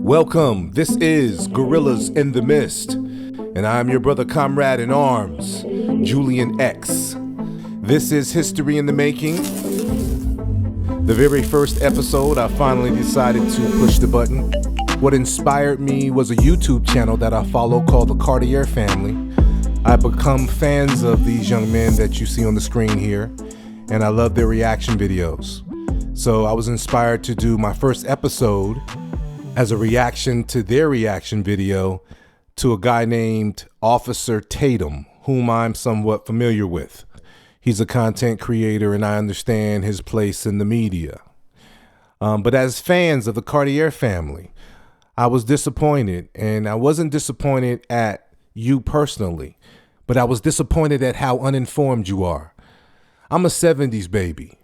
Welcome, this is Gorillas in the Mist, and I'm your brother comrade in arms, Julian X. This is History in the Making. The very first episode, I finally decided to push the button. What inspired me was a YouTube channel that I follow called the Cartier Family. I've become fans of these young men that you see on the screen here, and I love their reaction videos. So I was inspired to do my first episode as a reaction to their reaction video to a guy named Officer Tatum, whom I'm somewhat familiar with. He's a content creator and I understand his place in the media. But as fans of the Cartier Family, I was disappointed, and I wasn't disappointed at you personally, but I was disappointed at how uninformed you are. I'm a 70s baby.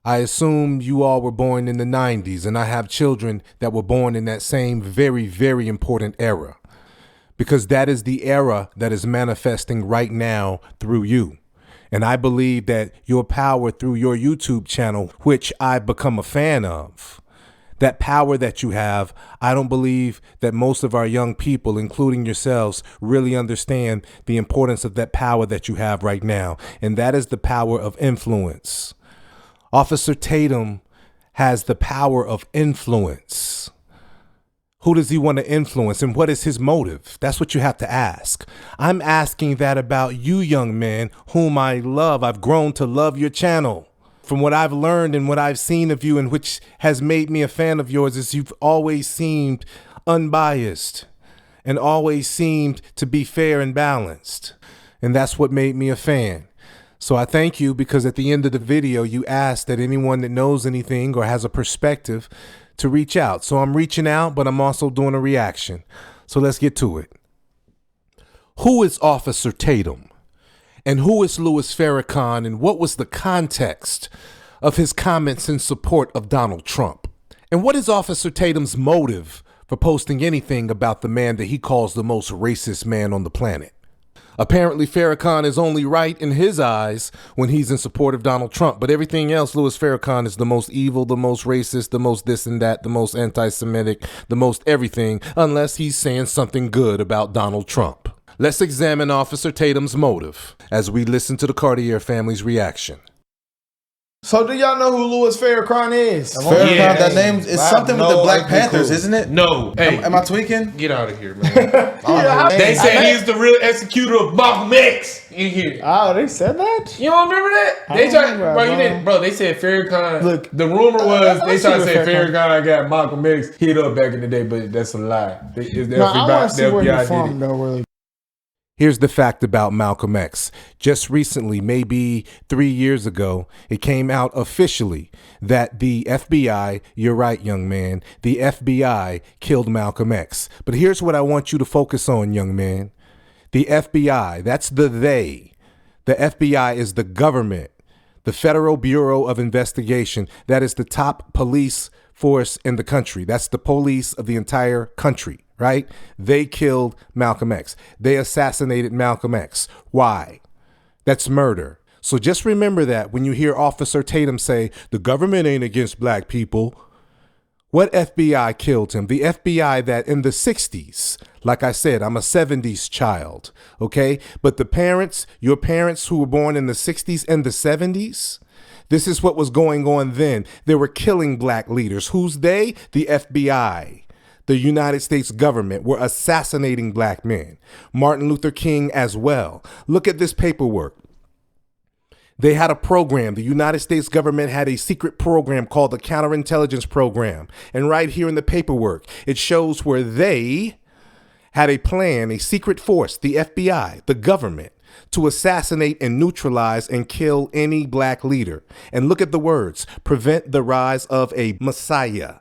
I assume you all were born in the 90s, and I have children that were born in that same very, very important era, because that is the era that is manifesting right now through you. And I believe that your power through your YouTube channel, which I've become a fan of, that power that you have, I don't believe that most of our young people, including yourselves, really understand the importance of that power that you have right now. And that is the power of influence. Officer Tatum has the power of influence. Who does he want to influence, and what is his motive? That's what you have to ask. I'm asking that about you young men whom I love. I've grown to love your channel. From what I've learned and what I've seen of you, and which has made me a fan of yours, is you've always seemed unbiased and always seemed to be fair and balanced. And that's what made me a fan. So I thank you, because at the end of the video, you asked that anyone that knows anything or has a perspective to reach out. So I'm reaching out, but I'm also doing a reaction. So let's get to it. Who is Officer Tatum? And who is Louis Farrakhan? And what was the context of his comments in support of Donald Trump? And what is Officer Tatum's motive for posting anything about the man that he calls the most racist man on the planet? Apparently, Farrakhan is only right in his eyes when he's in support of Donald Trump. But everything else, Louis Farrakhan is the most evil, the most racist, the most this and that, the most anti-Semitic, the most everything, unless he's saying something good about Donald Trump. Let's examine Officer Tatum's motive as we listen to the Cartier family's reaction. So do y'all know who Louis Farrakhan is? Farrakhan, yeah, that name is something with the Black Panthers, isn't it? No. Hey, am I tweaking? Get out of here, man. They said he's the real executor of Malcolm X in here. Oh, they said that? You don't remember that? They tried, bro, they said Farrakhan. Look, the rumor was they tried to say Farrakhan got Malcolm X hit up back in the day, but that's a lie. No, I want to see where you're from, though, really. Here's the fact about Malcolm X. Just recently, maybe 3 years ago, it came out officially that the FBI, you're right, young man, the FBI killed Malcolm X. But here's what I want you to focus on, young man. The FBI, that's the they. The FBI is the government, the Federal Bureau of Investigation. That is the top police force in the country. That's the police of the entire country. Right? They killed Malcolm X. They assassinated Malcolm X. Why? That's murder. So just remember that when you hear Officer Tatum say, the government ain't against black people. What FBI killed him? The FBI that in the 60s, like I said, I'm a 70s child, okay? But the parents, your parents who were born in the 60s and the 70s, this is what was going on then. They were killing black leaders. Who's they? The FBI. The United States government were assassinating black men. Martin Luther King as well. Look at this paperwork. They had a program. The United States government had a secret program called the Counterintelligence Program. And right here in the paperwork, it shows where they had a plan, a secret force, the FBI, the government, to assassinate and neutralize and kill any black leader. And look at the words, prevent the rise of a Messiah.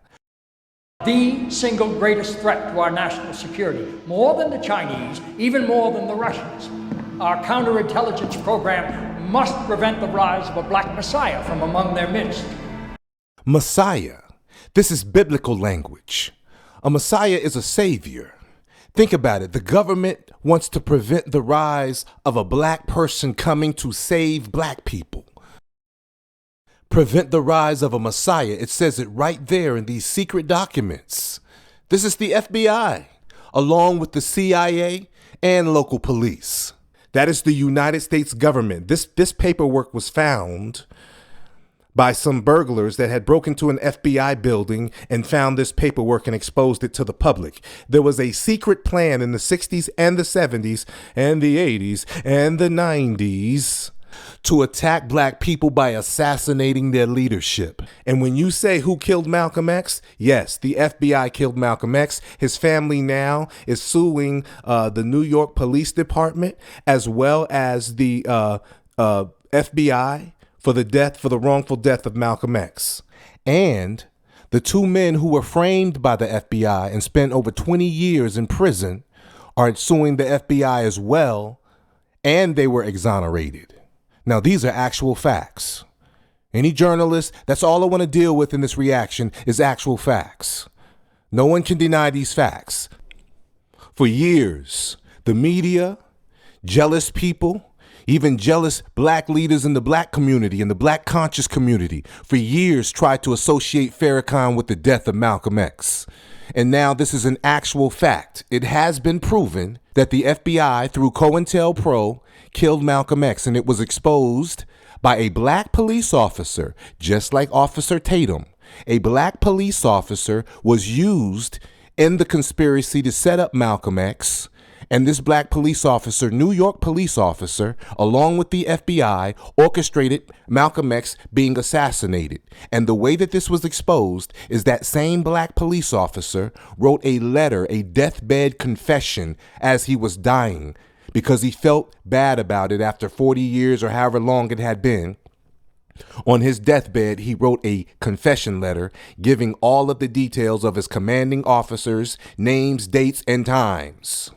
The single greatest threat to our national security, more than the Chinese, even more than the Russians. Our counterintelligence program must prevent the rise of a black messiah from among their midst. Messiah. This is biblical language. A messiah is a savior. Think about it. The government wants to prevent the rise of a black person coming to save black people. Prevent the rise of a Messiah. It says it right there in these secret documents. This is the FBI, along with the CIA and local police. That is the United States government. This paperwork was found by some burglars that had broken into an FBI building and found this paperwork and exposed it to the public. There was a secret plan in the 60s and the 70s and the 80s and the 90s to attack black people by assassinating their leadership. And when you say who killed Malcolm X, yes, the FBI killed Malcolm X. His family now is suing the New York Police Department as well as the FBI for the wrongful death of Malcolm X. And the two men who were framed by the FBI and spent over 20 years in prison are suing the FBI as well, and they were exonerated. Now, these are actual facts. Any journalist, that's all I want to deal with in this reaction is actual facts. No one can deny these facts. For years, the media, jealous people, even jealous black leaders in the black community and the black conscious community for years tried to associate Farrakhan with the death of Malcolm X. And now this is an actual fact. It has been proven that the FBI, through COINTELPRO, killed Malcolm X, and it was exposed by a black police officer, just like Officer Tatum. A black police officer was used in the conspiracy to set up Malcolm X. And this black police officer, New York police officer, along with the FBI, orchestrated Malcolm X being assassinated. And the way that this was exposed is that same black police officer wrote a letter, a deathbed confession as he was dying, because he felt bad about it after 40 years or however long it had been. On his deathbed, he wrote a confession letter giving all of the details of his commanding officers, names, dates, and times.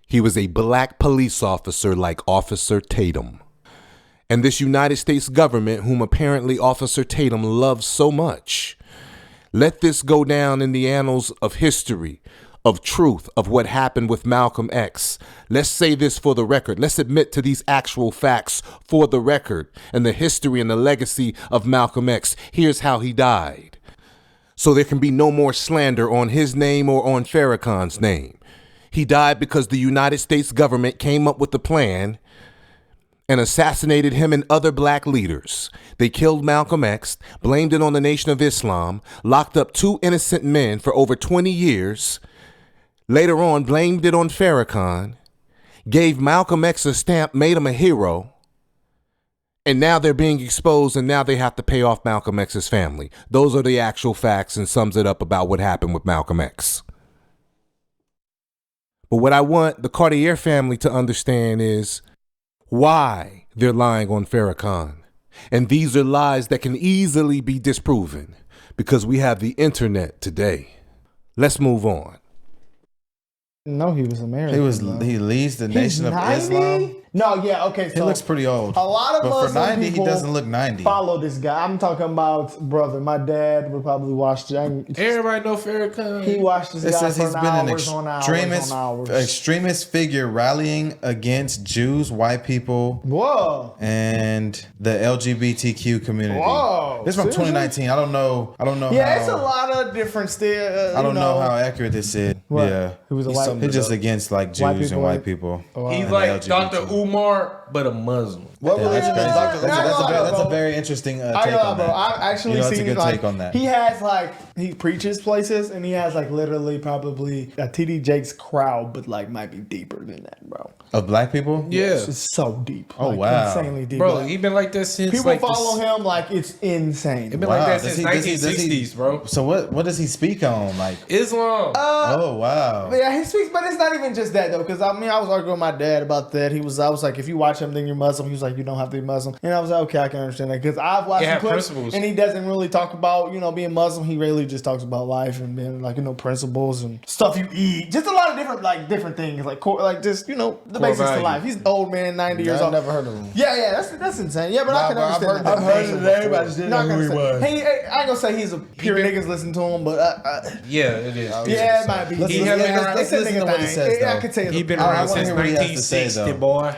He was a black police officer like Officer Tatum. And this United States government, whom apparently Officer Tatum loves so much, let this go down in the annals of history, of truth, of what happened with Malcolm X. Let's say this for the record. Let's admit to these actual facts for the record and the history and the legacy of Malcolm X. Here's how he died. So there can be no more slander on his name or on Farrakhan's name. He died because the United States government came up with the plan and assassinated him and other black leaders. They killed Malcolm X, blamed it on the Nation of Islam, locked up 2 innocent men for over 20 years, later on blamed it on Farrakhan, gave Malcolm X a stamp, made him a hero, and now they're being exposed and now they have to pay off Malcolm X's family. Those are the actual facts and sums it up about what happened with Malcolm X. But what I want the Cartier family to understand is why they're lying on Farrakhan. And these are lies that can easily be disproven because we have the internet today. Let's move on. No, he was American. He leads the Nation of Islam. No, yeah, okay. So he looks pretty old. A lot of but Muslim for 90, people he doesn't look 90. Follow this guy. I'm talking about, brother. My dad would probably watch. Everybody know Farrakhan. He watched this guy says he's for been an extremist figure rallying against Jews, white people, and the LGBTQ community. Whoa, this is from 2019. I don't know. Yeah, it's a lot of different still. I don't know how accurate this is. What? Yeah, he was a white. He's just against like Jews and white people. He's like Dr. Umar, but a Muslim. What religion is Dr. That's a very interesting take on that. I've actually seen a good take on that. He has he preaches places and he has literally probably a TD Jakes crowd, but might be deeper than that, bro. Of black people? Yeah. It's so deep. Oh, wow. Insanely deep. Bro, he been like that since people follow him it's insane. It been like that since 1960s, bro. So what does he speak on? Islam. Oh, wow. Yeah, he speaks, but it's not even just that though, because I was arguing with my dad about that. I was like, if you watch him, then you're Muslim. He was like, you don't have to be Muslim. And I was like, okay, I can understand that, because I've watched some clips and he doesn't really talk about, being Muslim. He really just talks about life and being principles and stuff you eat. Just a lot of different things, the basics to life. He's an old man, 90 years old. I've never heard of him. Yeah, that's insane. Yeah, but I can understand. I've heard of it. Everybody just didn't know who he was. I ain't gonna say he's a pure niggas listen to him, but yeah, it is. Yeah, it might be. Let's listen to what he says, though. I could tell you. He's been around since 1960, boy.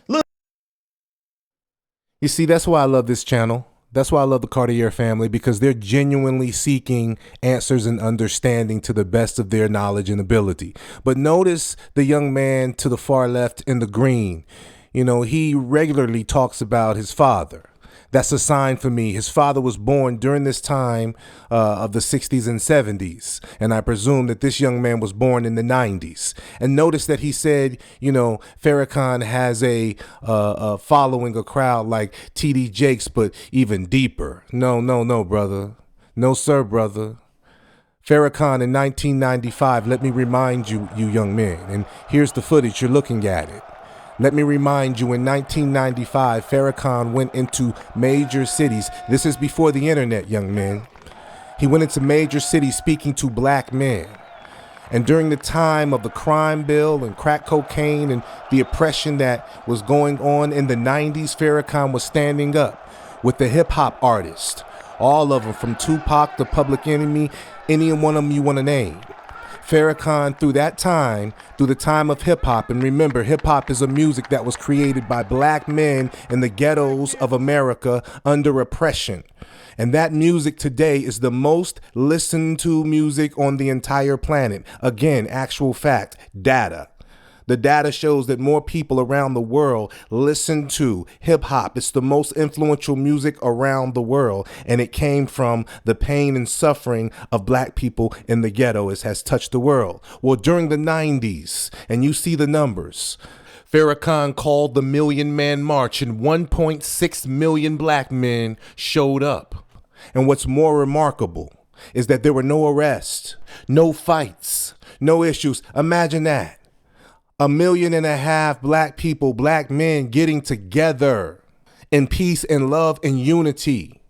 You see, that's why I love this channel. That's why I love the Cartier family, because they're genuinely seeking answers and understanding to the best of their knowledge and ability. But notice the young man to the far left in the green. You know, he regularly talks about his father. That's a sign for me. His father was born during this time of the 60s and 70s. And I presume that this young man was born in the 90s. And notice that he said, you know, Farrakhan has a following, a crowd like T.D. Jakes, but even deeper. No, brother. No, sir, brother. Farrakhan in 1995, let me remind you, you young men, and here's the footage, you're looking at it. Let me remind you, in 1995, Farrakhan went into major cities. This is before the internet, young men. He went into major cities speaking to black men. And during the time of the crime bill and crack cocaine and the oppression that was going on in the 90s, Farrakhan was standing up with the hip hop artists. All of them, from Tupac to Public Enemy, any one of them you want to name. Farrakhan, through that time, through the time of hip-hop, and remember, hip-hop is a music that was created by black men in the ghettos of America under oppression. And that music today is the most listened to music on the entire planet. Again, actual fact, data. The data shows that more people around the world listen to hip hop. It's the most influential music around the world. And it came from the pain and suffering of black people in the ghetto. It has touched the world. Well, during the 90s, and you see the numbers, Farrakhan called the Million Man March and 1.6 million black men showed up. And what's more remarkable is that there were no arrests, no fights, no issues. Imagine that. 1.5 million black people, black men getting together in peace and love and unity,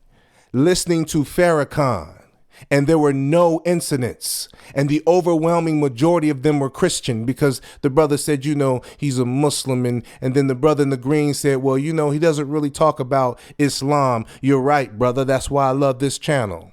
listening to Farrakhan. And there were no incidents. And the overwhelming majority of them were Christian, because the brother said, you know, he's a Muslim. And then the brother in the green said, well, you know, he doesn't really talk about Islam. You're right, brother. That's why I love this channel.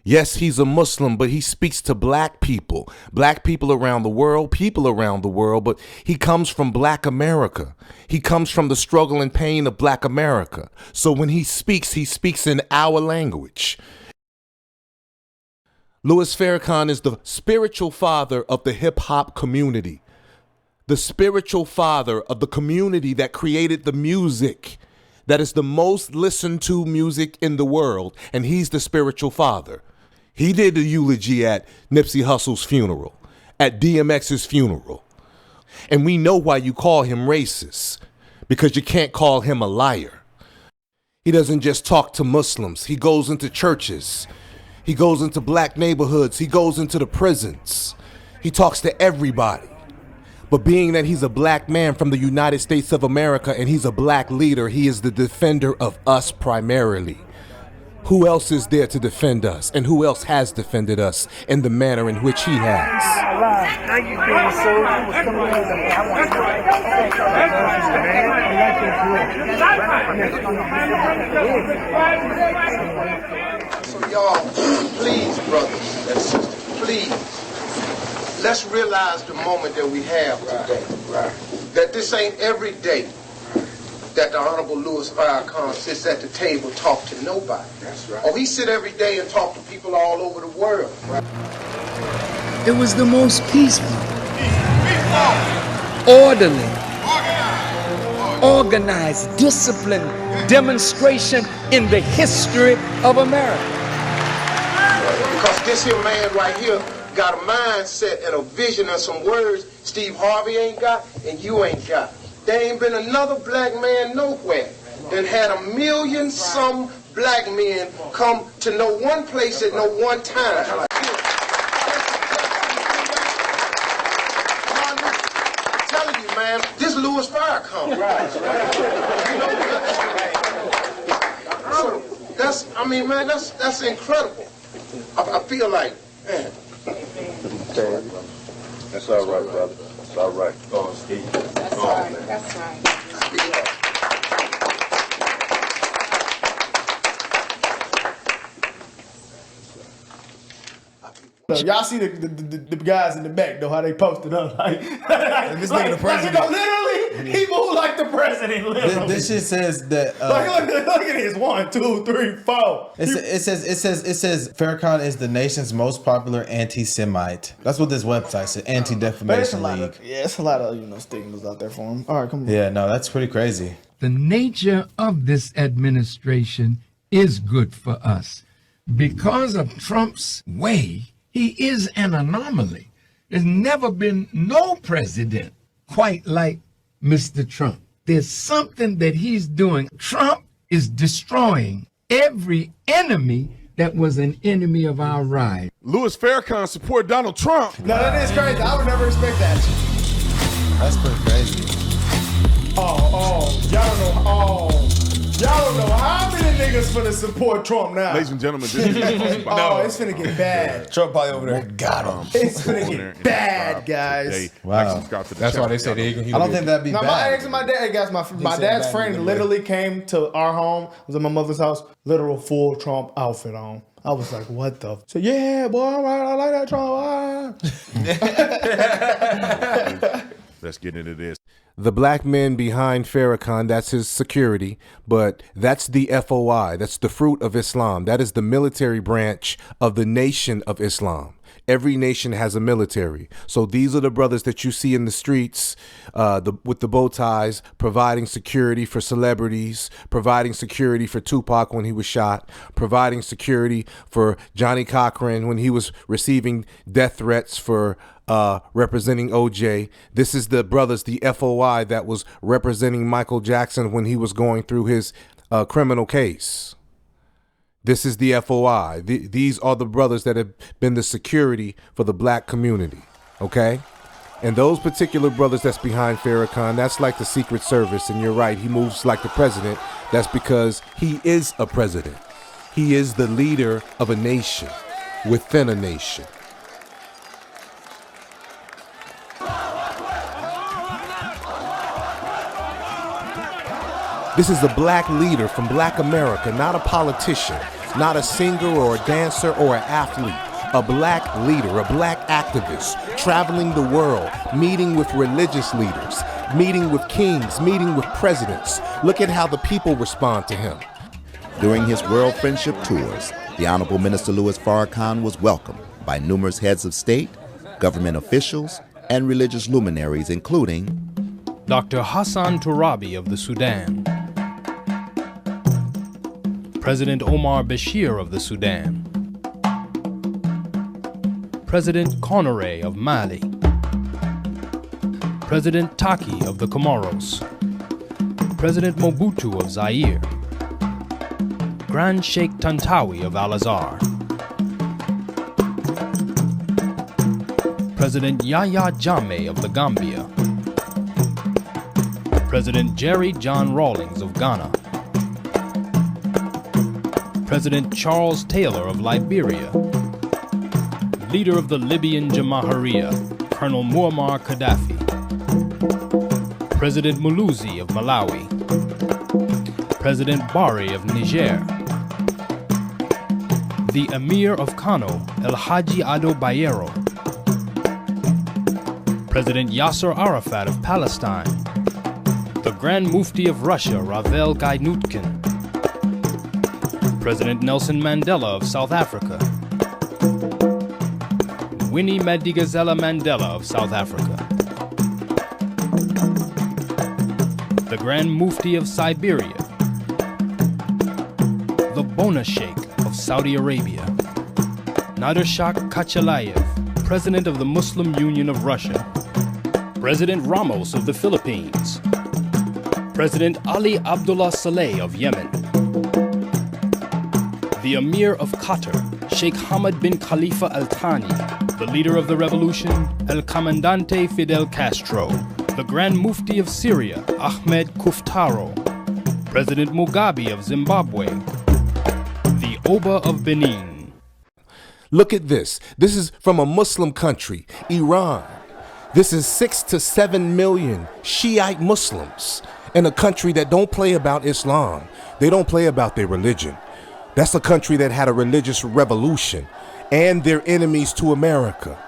Yes, he's a Muslim, but he speaks to black people around the world, people around the world, but he comes from black America. He comes from the struggle and pain of black America. So when he speaks in our language. Louis Farrakhan is the spiritual father of the hip hop community, the spiritual father of the community that created the music that is the most listened to music in the world. And he's the spiritual father. He did the eulogy at Nipsey Hussle's funeral, at DMX's funeral. And we know why you call him racist, because you can't call him a liar. He doesn't just talk to Muslims. He goes into churches. He goes into black neighborhoods. He goes into the prisons. He talks to everybody. But being that he's a black man from the United States of America and he's a black leader, he is the defender of us primarily. Who else is there to defend us? And who else has defended us in the manner in which he has? How you doing, sir? So y'all, please, brothers and sisters, please, let's realize the moment that we have today. That this ain't every day that the Honorable Louis Farrakhan sits at the table, talk to nobody. That's right. Or he sit every day and talk to people all over the world. It was the most peaceful, orderly, organized, disciplined demonstration in the history of America. Because this here man right here got a mindset and a vision and some words Steve Harvey ain't got and you ain't got. There ain't been another black man nowhere that had 1 million some black men come to no one place at no one time. I'm telling you, man, this Louis Farrakhan. Right. So that's, I mean, man, that's incredible. I feel like, man. That's all right, brother. That's all right. Go on, Steve. That's all right. That's right. Y'all see the guys in the back though, how they posted up like this nigga the president. Literally, people who like the president. Literally. This shit says that. Look at this 1, 2, 3, 4. It says Farrakhan is the nation's most popular anti-Semite. That's what this website said. Anti-Defamation League. It's a lot of stigmas out there for him. All right, come on. Yeah, no, that's pretty crazy. The nature of this administration is good for us. Because of Trump's way, he is an anomaly. There's never been no president quite like Mr. Trump. There's something that he's doing. Trump is destroying every enemy that was an enemy of our ride. Louis Farrakhan support Donald Trump. No, that is crazy. I would never expect that. That's pretty crazy. Y'all don't know how many niggas finna support Trump now. Ladies and gentlemen, this is it's finna get bad. Trump probably over there. Got him. It's finna get bad, guys. Wow. That's why they say they I don't think that'd be bad. My ex and my dad, hey guys, my dad's friend literally came to our home. Was at my mother's house. Literal full Trump outfit on. I was like, what the? So yeah, boy, all right, I like that Trump. Let's get into this. The black men behind Farrakhan, that's his security, but that's the FOI. That's the fruit of Islam. That is the military branch of the Nation of Islam. Every nation has a military. So these are the brothers that you see in the streets with the bow ties, providing security for celebrities, providing security for Tupac when he was shot, providing security for Johnny Cochran when he was receiving death threats for representing OJ. This is the brothers, the FOI, that was representing Michael Jackson when he was going through his criminal case. This is the FOI. These are the brothers that have been the security for the black community, okay? And those particular brothers that's behind Farrakhan, that's like the Secret Service, and you're right, he moves like the president. That's because he is a president. He is the leader of a nation within a nation. This is a black leader from Black America, not a politician, not a singer or a dancer or an athlete. A black leader, a black activist, traveling the world, meeting with religious leaders, meeting with kings, meeting with presidents. Look at how the people respond to him. During his World Friendship Tours, the Honorable Minister Louis Farrakhan was welcomed by numerous heads of state, government officials, and religious luminaries, including Dr. Hassan Tourabi of the Sudan, President Omar Bashir of the Sudan, President Conore of Mali, President Taki of the Comoros, President Mobutu of Zaire, Grand Sheikh Tantawi of Al-Azhar, President Yahya Jammeh of the Gambia, President Jerry John Rawlings of Ghana, President Charles Taylor of Liberia, leader of the Libyan Jamahiriya, Colonel Muammar Gaddafi, President Muluzi of Malawi, President Bari of Niger, the Emir of Kano, El Haji Ado Bayero, President Yasser Arafat of Palestine, the Grand Mufti of Russia, Ravel Gainutkin, President Nelson Mandela of South Africa, Winnie Madikizela Mandela of South Africa, the Grand Mufti of Siberia, the Bona Sheikh of Saudi Arabia, Nader Shah Kachalayev, President of the Muslim Union of Russia, President Ramos of the Philippines, President Ali Abdullah Saleh of Yemen, the Emir of Qatar, Sheikh Hamad bin Khalifa Al Thani, the leader of the revolution, El Comandante Fidel Castro, the Grand Mufti of Syria, Ahmed Kuftaro, President Mugabe of Zimbabwe, the Oba of Benin. Look at this. This is from a Muslim country, Iran. This is 6 to 7 million Shiite Muslims in a country that don't play about Islam. They don't play about their religion. That's a country that had a religious revolution. and they're enemies to America.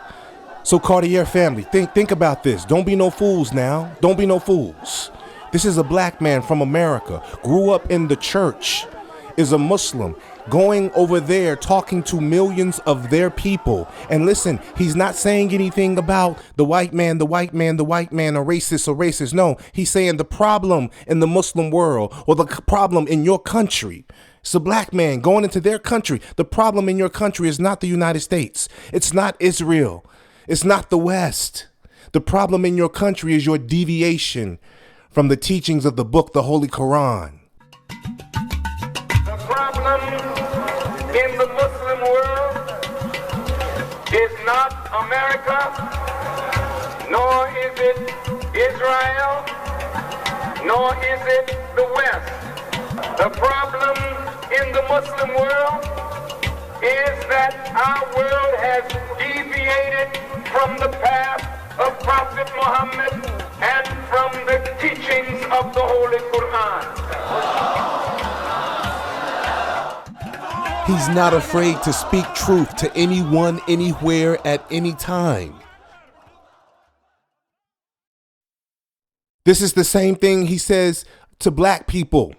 So Cartier family, think about this. Don't be no fools now. Don't be no fools. This is a black man from America, grew up in the church, is a Muslim, going over there talking to millions of their people. And listen, he's not saying anything about the white man, or racist. No, he's saying the problem in the Muslim world or the problem in your country. It's a black man going into their country. The problem in your country is not the United States. It's not Israel. It's not the West. The problem in your country is your deviation from the teachings of the book, the Holy Quran. The problem in the Muslim world is not America, nor is it Israel, nor is it the West. The problem in the Muslim world is that our world has deviated from the path of Prophet Muhammad and from the teachings of the Holy Quran. He's not afraid to speak truth to anyone, anywhere, at any time. This is the same thing he says to black people.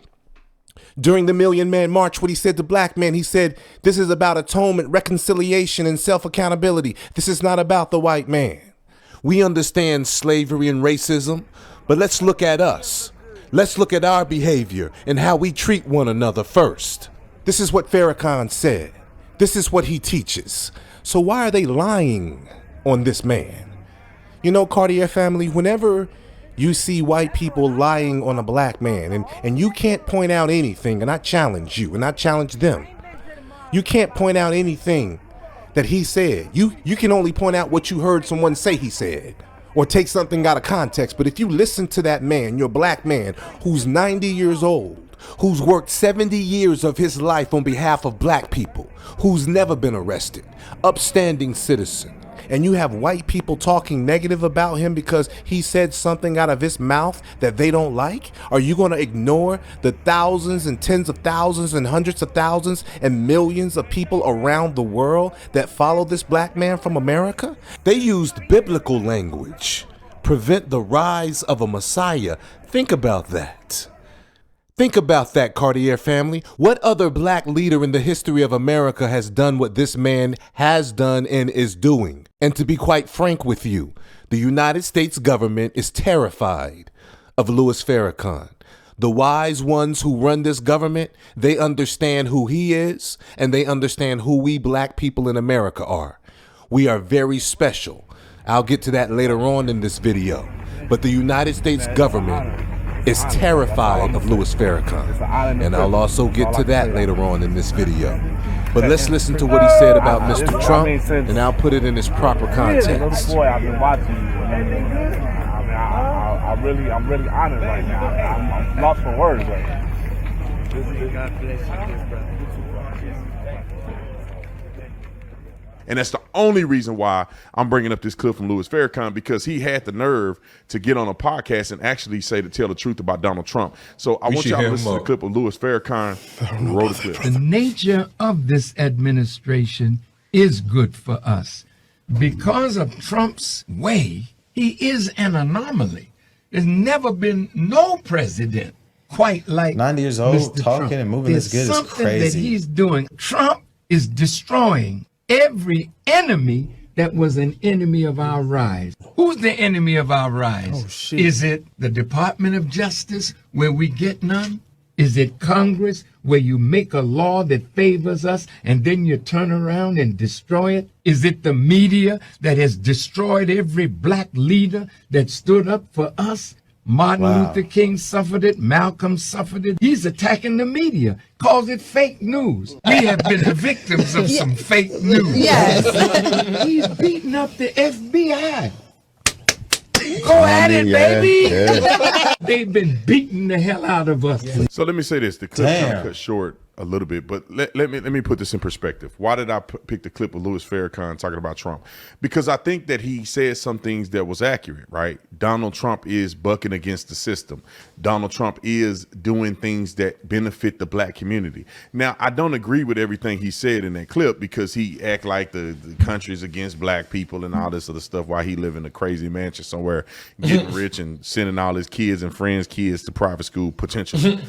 During the Million Man March, what he said to black men, he said, this is about atonement, reconciliation, and self-accountability. This is not about the white man. We understand slavery and racism, but let's look at us. Let's look at our behavior and how we treat one another first. This is what Farrakhan said. This is what he teaches. So why are they lying on this man? You know, Cartier family, whenever you see white people lying on a black man and you can't point out anything, and I challenge you and I challenge them, you can't point out anything that he said. You can only point out what you heard someone say he said or take something out of context. But if you listen to that man, your black man who's 90 years old, who's worked 70 years of his life on behalf of black people, who's never been arrested, upstanding citizen, and you have white people talking negative about him because he said something out of his mouth that they don't like, are you going to ignore the thousands and tens of thousands and hundreds of thousands and millions of people around the world that follow this black man from America? They used biblical language. Prevent the rise of a Messiah. Think about that. Think about that, Cartier family. What other black leader in the history of America has done what this man has done and is doing? And to be quite frank with you, the United States government is terrified of Louis Farrakhan. The wise ones who run this government, they understand who he is, and they understand who we black people in America are. We are very special. I'll get to that later on in this video. But the United States government is terrified of Louis Farrakhan, and I'll also get to that later on in this video. But let's listen to what he said about Mr. Trump, and I'll put it in its proper context. I've been watching you. I'm really honored right now. I'm lost for words right now. God bless you, brother. And that's the only reason why I'm bringing up this clip from Louis Farrakhan, because he had the nerve to get on a podcast and actually tell the truth about Donald Trump. So I want y'all to listen to the clip of Louis Farrakhan who wrote the clip. The nature of this administration is good for us. Because of Trump's way, he is an anomaly. There's never been no president quite like 90 years old, Mr. talking Trump. and moving this good is crazy. Something that he's doing. Trump is destroying every enemy that was an enemy of our rise. Who's the enemy of our rise? Oh, shit. Is it the Department of Justice, where we get none? Is it Congress, where you make a law that favors us and then you turn around and destroy it? Is it the media that has destroyed every black leader that stood up for us? Martin Luther King suffered it. Malcolm suffered it. He's attacking the media, calls it fake news. We have been the victims of some fake news. Yes. He's beating up the FBI. Go at it, baby. Yeah. They've been beating the hell out of us. So let me say this. The clip kind of cut short a little bit, but let me put this in perspective. Why did I pick the clip of Louis Farrakhan talking about Trump? Because I think that he said some things that was accurate, right? Donald Trump is bucking against the system. Donald Trump is doing things that benefit the black community. Now, I don't agree with everything he said in that clip because he act like the country's against black people and all this other stuff while he live in a crazy mansion somewhere, getting rich and sending all his kids and friends' kids to private school potentially.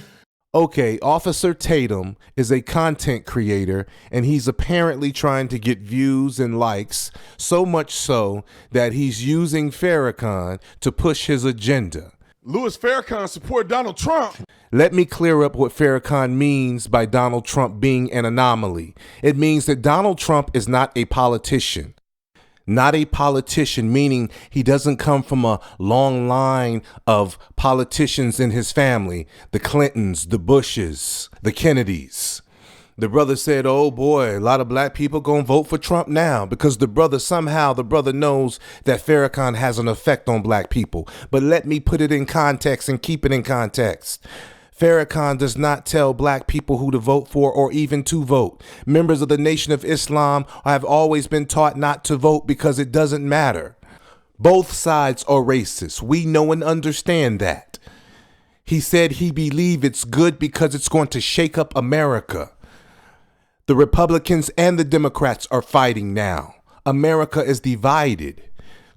Okay, Officer Tatum is a content creator, and he's apparently trying to get views and likes, so much so that he's using Farrakhan to push his agenda. Louis Farrakhan support Donald Trump. Let me clear up what Farrakhan means by Donald Trump being an anomaly. It means that Donald Trump is not a politician. Not a politician, meaning he doesn't come from a long line of politicians in his family. The Clintons, the Bushes, the Kennedys. The brother said, oh boy, a lot of black people gonna vote for Trump now because the brother knows that Farrakhan has an effect on black people. But let me put it in context and keep it in context. Farrakhan does not tell black people who to vote for or even to vote. Members of the Nation of Islam have always been taught not to vote because it doesn't matter. Both sides are racist. We know and understand that. He said he believed it's good because it's going to shake up America. The Republicans and the Democrats are fighting now. America is divided.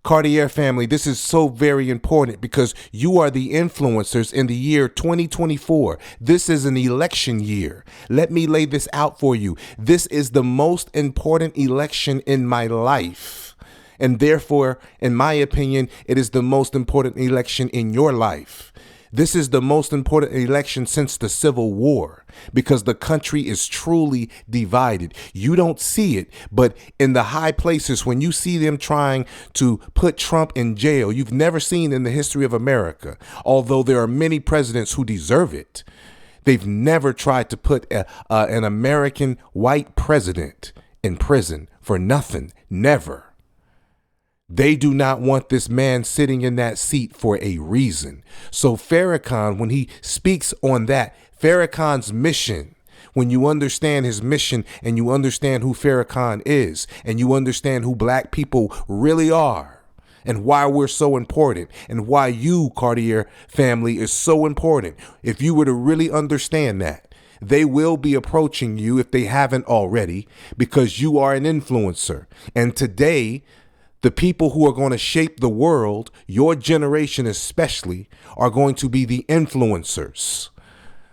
Cartier Family, this is so very important because you are the influencers in the year 2024. This is an election year. Let me lay this out for you. This is the most important election in my life. And therefore, in my opinion, it is the most important election in your life. This is the most important election since the Civil War because the country is truly divided. You don't see it, but in the high places, when you see them trying to put Trump in jail, you've never seen in the history of America, although there are many presidents who deserve it. They've never tried to put an American white president in prison for nothing. Never. They do not want this man sitting in that seat for a reason. So Farrakhan, when he speaks on that, Farrakhan's mission, when you understand his mission and you understand who Farrakhan is and you understand who black people really are and why we're so important and why you, Cartier Family, is so important. If you were to really understand that, they will be approaching you if they haven't already because you are an influencer. And today, the people who are going to shape the world, your generation especially, are going to be the influencers.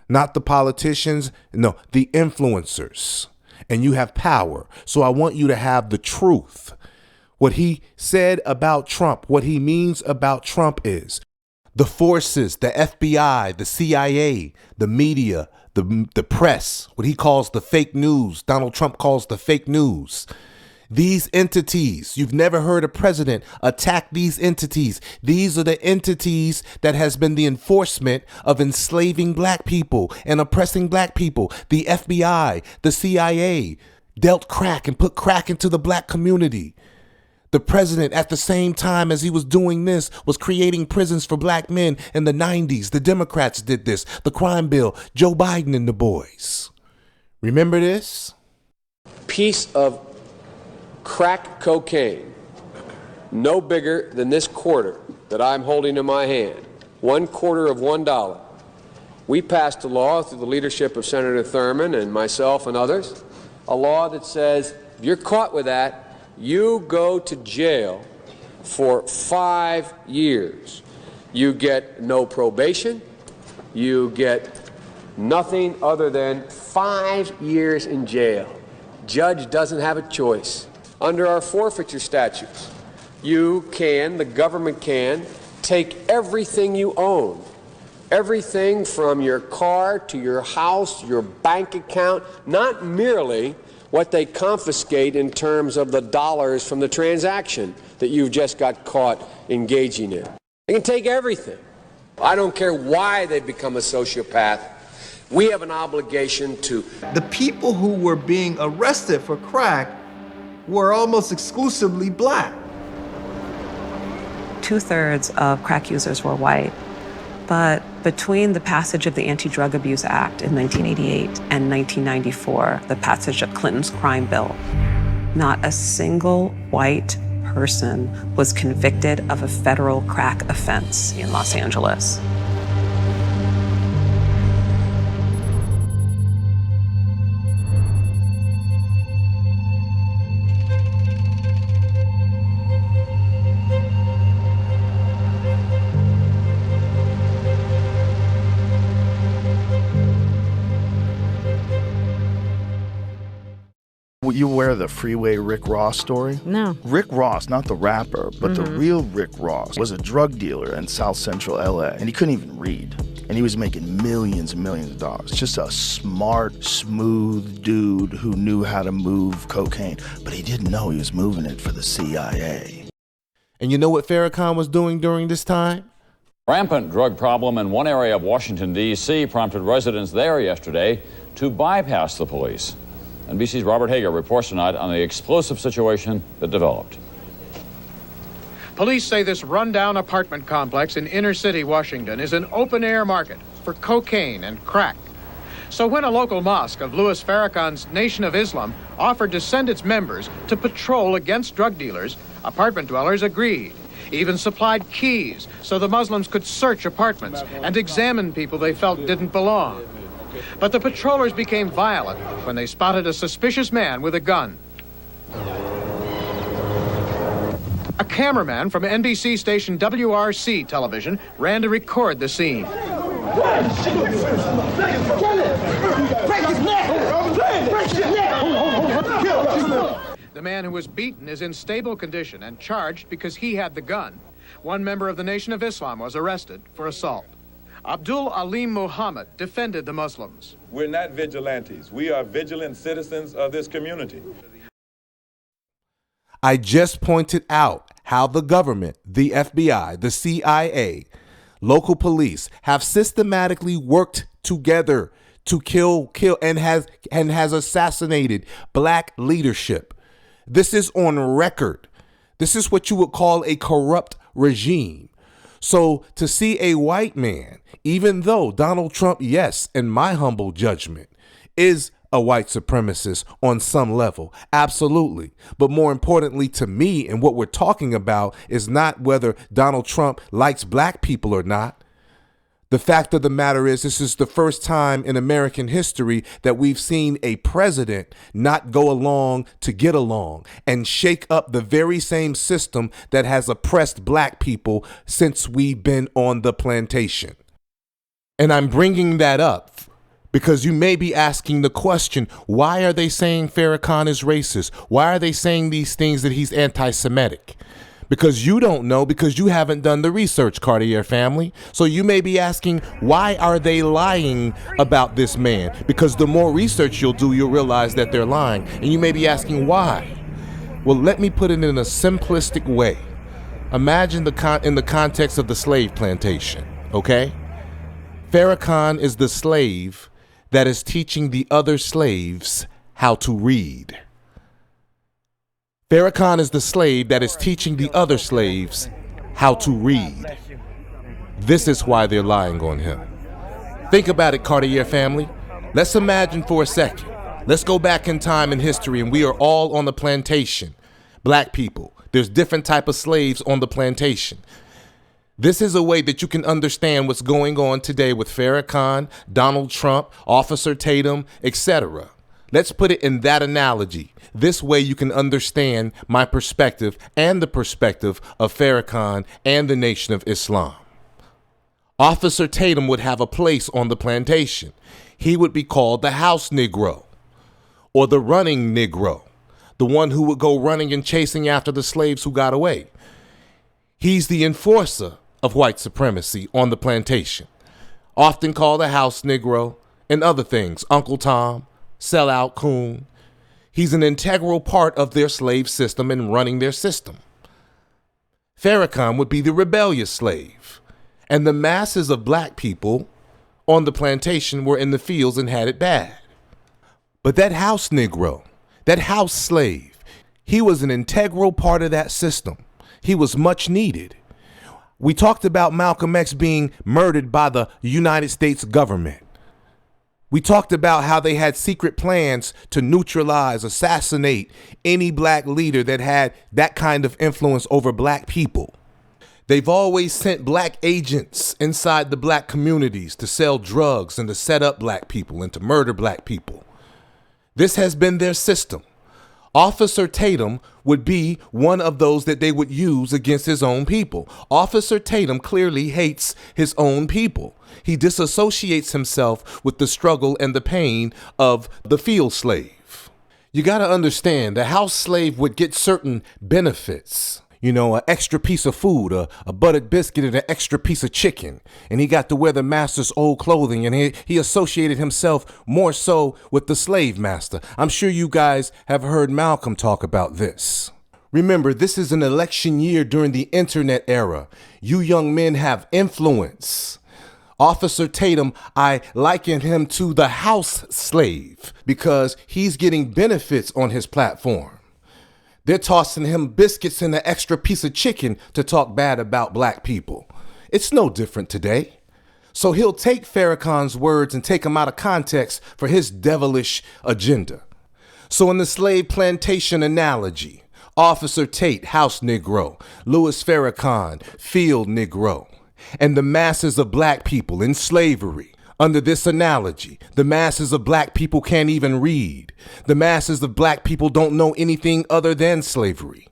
Not the politicians, no, the influencers. And you have power. So I want you to have the truth. What he said about Trump, what he means about Trump is the forces, the FBI, the CIA, the media, the press, what he calls the fake news, Donald Trump calls the fake news. These entities, you've never heard a president attack these entities. These are the entities that has been the enforcement of enslaving black people and oppressing black people. The FBI, the CIA dealt crack and put crack into the black community. The president, at the same time as he was doing this, was creating prisons for black men in the 90s. The Democrats did this, the crime bill, Joe Biden and the boys. Remember this? Piece of crack cocaine, no bigger than this quarter that I'm holding in my hand, 1/4 of $1. We passed a law through the leadership of Senator Thurmond and myself and others, a law that says if you're caught with that, you go to jail for 5 years. You get no probation, you get nothing other than 5 years in jail. Judge doesn't have a choice. Under our forfeiture statutes, the government can take everything you own, everything from your car to your house, your bank account, not merely what they confiscate in terms of the dollars from the transaction that you've just got caught engaging in. They can take everything. I don't care why they've become a sociopath. We have an obligation to. The people who were being arrested for crack were almost exclusively black. 2/3 of crack users were white, but Between the passage of the Anti-Drug Abuse Act in 1988 and 1994, the passage of Clinton's crime bill, not a single white person was convicted of a federal crack offense in Los Angeles. You aware of the Freeway Rick Ross story? No. Rick Ross, not the rapper, but the real Rick Ross, was a drug dealer in South Central LA, and he couldn't even read. And he was making millions and millions of dollars. Just a smart, smooth dude who knew how to move cocaine, but he didn't know he was moving it for the CIA. And you know what Farrakhan was doing during this time? Rampant drug problem in one area of Washington, D.C. prompted residents there yesterday to bypass the police. NBC's Robert Hager reports tonight on the explosive situation that developed. Police say this rundown apartment complex in inner city Washington is an open-air market for cocaine and crack. So when a local mosque of Louis Farrakhan's Nation of Islam offered to send its members to patrol against drug dealers, apartment dwellers agreed, even supplied keys so the Muslims could search apartments and examine people they felt didn't belong. But the patrollers became violent when they spotted a suspicious man with a gun. A cameraman from NBC station WRC television ran to record the scene. The man who was beaten is in stable condition and charged because he had the gun. One member of the Nation of Islam was arrested for assault. Abdul Alim Muhammad defended the Muslims. We're not vigilantes. We are vigilant citizens of this community. I just pointed out how the government, the FBI, the CIA, local police have systematically worked together to kill and has assassinated black leadership. This is on record. This is what you would call a corrupt regime. So to see a white man, even though Donald Trump, yes, in my humble judgment, is a white supremacist on some level, absolutely. But more importantly to me, and what we're talking about is not whether Donald Trump likes black people or not. The fact of the matter is, this is the first time in American history that we've seen a president not go along to get along and shake up the very same system that has oppressed black people since we've been on the plantation. And I'm bringing that up because you may be asking the question, why are they saying Farrakhan is racist? Why are they saying these things that he's anti-Semitic? Because you don't know, because you haven't done the research, Cartier family. So you may be asking, why are they lying about this man? Because the more research you'll do, you'll realize that they're lying. And you may be asking why. Well, let me put it in a simplistic way. Imagine in the context of the slave plantation, okay? Farrakhan is the slave that is teaching the other slaves how to read. Farrakhan is the slave that is teaching the other slaves how to read. This is why they're lying on him. Think about it, Cartier family. Let's imagine for a second. Let's go back in time in history and we are all on the plantation. Black people. There's different type of slaves on the plantation. This is a way that you can understand what's going on today with Farrakhan, Donald Trump, Officer Tatum, etc. Let's put it in that analogy. This way you can understand my perspective and the perspective of Farrakhan and the Nation of Islam. Officer Tatum would have a place on the plantation. He would be called the house Negro or the running Negro, the one who would go running and chasing after the slaves who got away. He's the enforcer of white supremacy on the plantation, often called a house Negro and other things, Uncle Tom, sellout coon. He's an integral part of their slave system and running their system. Farrakhan would be the rebellious slave, and the masses of black people on the plantation were in the fields and had it bad. But that house Negro, that house slave, he was an integral part of that system. He was much needed. We talked about Malcolm X being murdered by the United States government. We talked about how they had secret plans to neutralize, assassinate any black leader that had that kind of influence over black people. They've always sent black agents inside the black communities to sell drugs and to set up black people and to murder black people. This has been their system. Officer Tatum would be one of those that they would use against his own people. Officer Tatum clearly hates his own people. He disassociates himself with the struggle and the pain of the field slave. You got to understand, the house slave would get certain benefits. You know, an extra piece of food, a buttered biscuit, and an extra piece of chicken. And he got to wear the master's old clothing, and he associated himself more so with the slave master. I'm sure you guys have heard Malcolm talk about this. Remember, this is an election year during the internet era. You young men have influence. Officer Tatum, I liken him to the house slave because he's getting benefits on his platform. They're tossing him biscuits and an extra piece of chicken to talk bad about black people. It's no different today. So he'll take Farrakhan's words and take them out of context for his devilish agenda. So in the slave plantation analogy, Officer Tate, house Negro, Louis Farrakhan, field Negro, and the masses of black people in slavery. Under this analogy, the masses of black people can't even read. The masses of black people don't know anything other than slavery.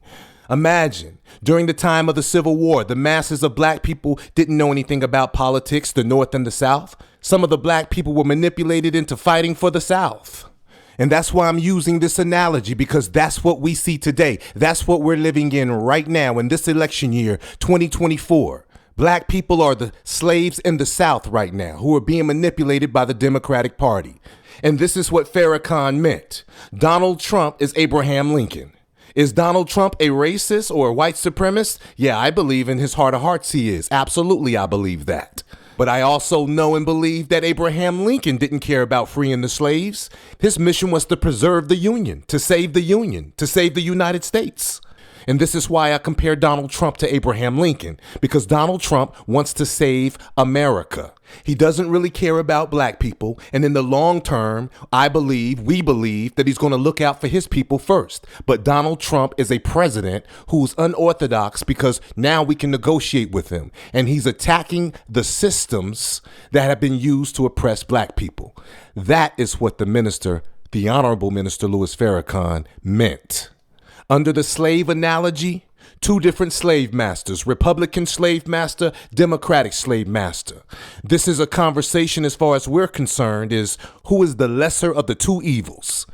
Imagine, during the time of the Civil War, the masses of black people didn't know anything about politics, the North and the South. Some of the black people were manipulated into fighting for the South. And that's why I'm using this analogy, because that's what we see today. That's what we're living in right now in this election year, 2024. Black people are the slaves in the South right now who are being manipulated by the Democratic Party. And this is what Farrakhan meant. Donald Trump is Abraham Lincoln. Is Donald Trump a racist or a white supremacist? Yeah, I believe in his heart of hearts he is. Absolutely, I believe that. But I also know and believe that Abraham Lincoln didn't care about freeing the slaves. His mission was to preserve the Union, to save the United States. And this is why I compare Donald Trump to Abraham Lincoln, because Donald Trump wants to save America. He doesn't really care about black people. And in the long term, we believe that he's going to look out for his people first. But Donald Trump is a president who's unorthodox because now we can negotiate with him. And he's attacking the systems that have been used to oppress black people. That is what the Honorable Minister Louis Farrakhan meant. Under the slave analogy, two different slave masters, Republican slave master, Democratic slave master. This is a conversation, as far as we're concerned, is who is the lesser of the two evils,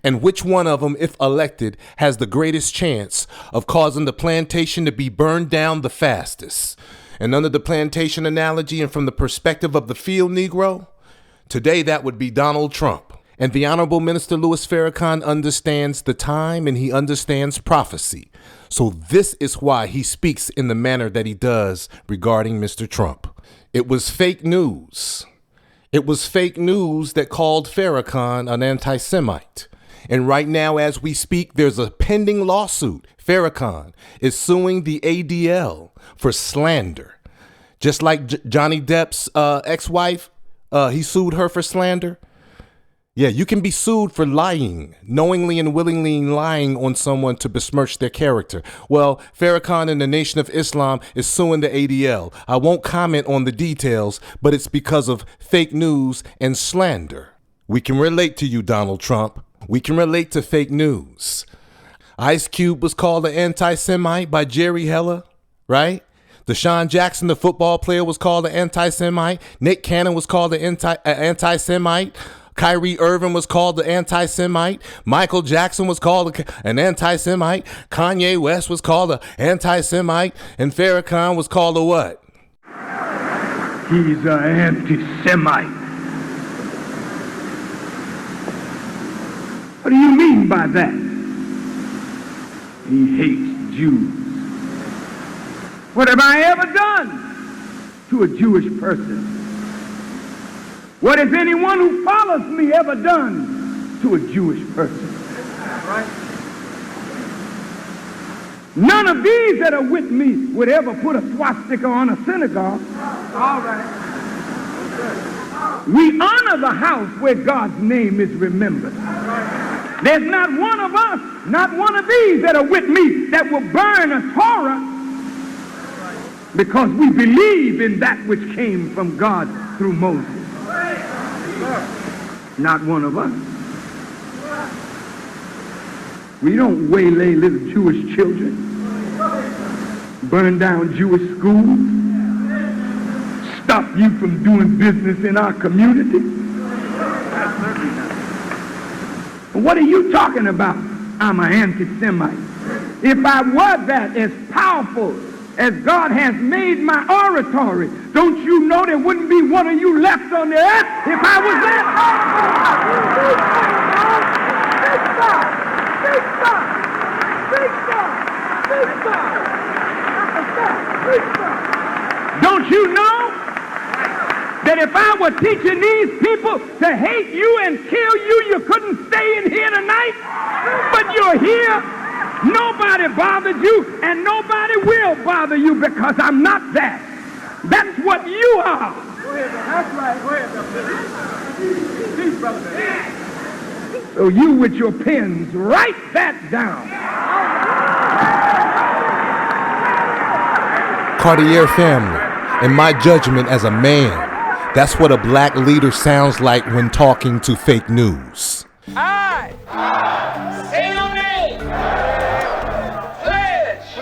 and which one of them, if elected, has the greatest chance of causing the plantation to be burned down the fastest. And under the plantation analogy and from the perspective of the field Negro, today that would be Donald Trump. And the Honorable Minister Louis Farrakhan understands the time and he understands prophecy. So this is why he speaks in the manner that he does regarding Mr. Trump. It was fake news. It was fake news that called Farrakhan an anti-Semite. And right now, as we speak, there's a pending lawsuit. Farrakhan is suing the ADL for slander. Just like Johnny Depp's ex-wife, he sued her for slander. Yeah, you can be sued for lying, knowingly and willingly lying on someone to besmirch their character. Well, Farrakhan and the Nation of Islam is suing the ADL. I won't comment on the details, but it's because of fake news and slander. We can relate to you, Donald Trump. We can relate to fake news. Ice Cube was called an anti-Semite by Jerry Heller, right? Deshaun Jackson, the football player, was called an anti-Semite. Nick Cannon was called an anti-Semite. Kyrie Irving was called the anti-Semite. Michael Jackson was called an anti-Semite. Kanye West was called an anti-Semite. And Farrakhan was called a what? He's an anti-Semite. What do you mean by that? He hates Jews. What have I ever done to a Jewish person? What has anyone who follows me ever done to a Jewish person? Right. None of these that are with me would ever put a swastika on a synagogue. All right. We honor the house where God's name is remembered. There's not one of us, not one of these that are with me that will burn a Torah because we believe in that which came from God through Moses. Not one of us. We don't waylay little Jewish children, burn down Jewish schools, stop you from doing business in our community. What are you talking about? I'm an anti-Semite. If I were that, as powerful as God has made my oratory, don't you know there wouldn't be one of you left on the earth if I was that? Don't you know that if I were teaching these people to hate you and kill you, you couldn't stay in here tonight? But you're here. Nobody bothered you, and nobody will bother you because I'm not that. That's what you are. That's right. So you with your pens, write that down. Cartier Family, in my judgment as a man, that's what a black leader sounds like when talking to fake news. I say your name. Pledge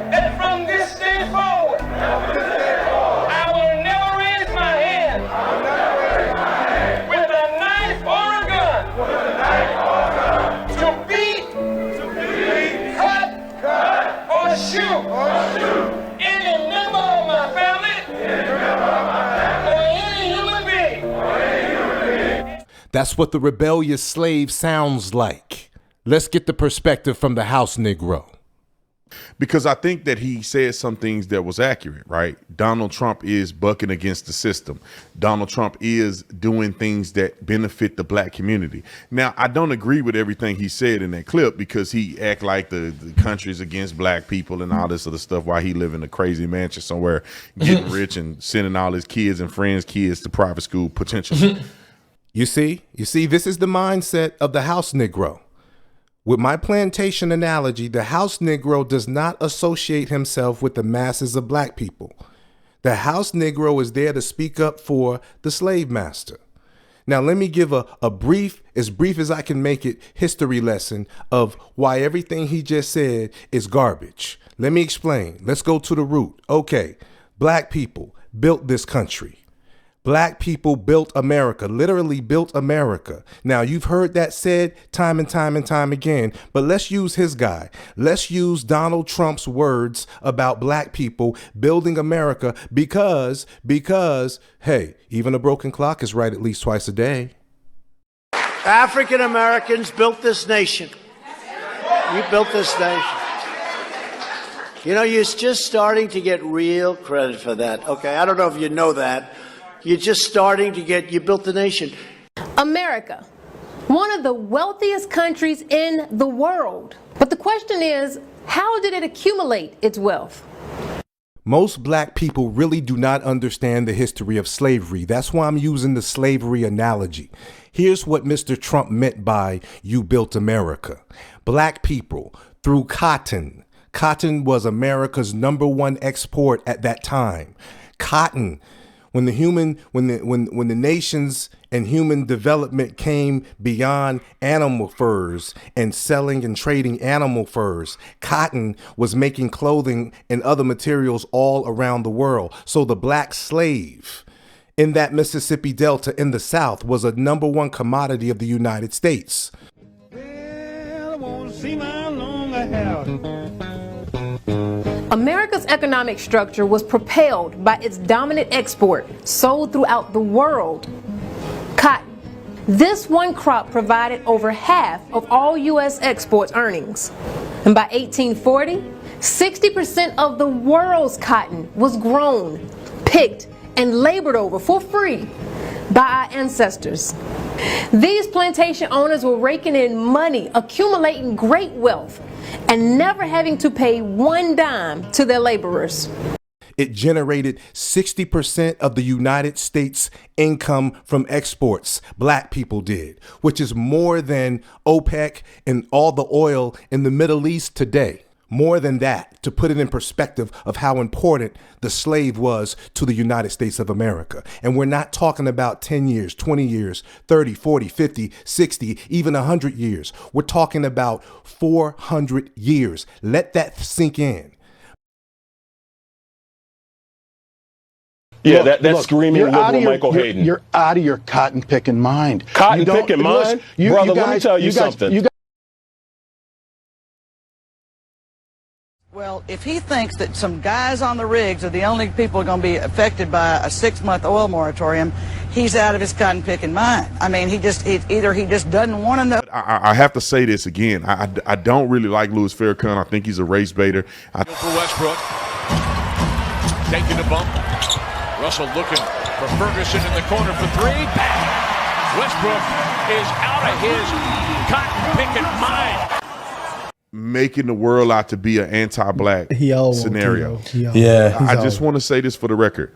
that from this day forward, I will never raise my hand with a knife or a gun to beat, cut, or shoot any member of my family or any human being. That's what the rebellious slave sounds like. Let's get the perspective from the house Negro. Because I think that he said some things that was accurate, right? Donald Trump is bucking against the system. Donald Trump is doing things that benefit the black community. Now, I don't agree with everything he said in that clip because he act like the country's against black people and all this other stuff while he live in a crazy mansion somewhere, getting rich and sending all his kids and friends' kids to private school potentially. You see, this is the mindset of the house Negro. With my plantation analogy, the house Negro does not associate himself with the masses of black people. The house Negro is there to speak up for the slave master. Now, let me give a brief, as brief as I can make it, history lesson of why everything he just said is garbage. Let me explain. Let's go to the root. Okay, black people built this country. Black people built America, literally built America. Now, you've heard that said time and time and time again, but let's use his guy. Let's use Donald Trump's words about black people building America because, hey, even a broken clock is right at least twice a day. African Americans built this nation. You built this nation. You know, you're just starting to get real credit for that. Okay, I don't know if you know that. You're just starting to get, you built the nation. America, one of the wealthiest countries in the world. But the question is, how did it accumulate its wealth? Most black people really do not understand the history of slavery. That's why I'm using the slavery analogy. Here's what Mr. Trump meant by you built America. Black people, through cotton. Cotton was America's #1 export at that time. Cotton. When the nations and human development came beyond animal furs and selling and trading animal furs, cotton was making clothing and other materials all around the world. So the black slave in that Mississippi Delta in the South was a #1 commodity of the United States. Well, I want to see my longer hair. America's economic structure was propelled by its dominant export, sold throughout the world, cotton. This one crop provided over half of all U.S. exports earnings. And by 1840, 60% of the world's cotton was grown, picked, and labored over for free by our ancestors. These plantation owners were raking in money, accumulating great wealth. and never having to pay one dime to their laborers. It generated 60% of the United States income from exports. Black people did, which is more than OPEC and all the oil in the Middle East today. More than that, to put it in perspective of how important the slave was to the United States of America. And we're not talking about 10 years, 20 years, 30, 40, 50, 60, even 100 years. We're talking about 400 years. Let that sink in. Yeah, that's screaming liberal Michael Hayden. You're out of your cotton picking mind. Cotton picking mind? Brother, let me tell you something. Well, if he thinks that some guys on the rigs are the only people going to be affected by a 6-month oil moratorium, he's out of his cotton picking mind. I mean, either he just doesn't want to know. I have to say this again. I don't really like Louis Farrakhan. I think he's a race baiter. For Westbrook, taking the bump. Russell looking for Ferguson in the corner for three. Bang! Westbrook is out of his cotton-picking mind. Making the world out to be an anti-black scenario. I just want to say this for the record.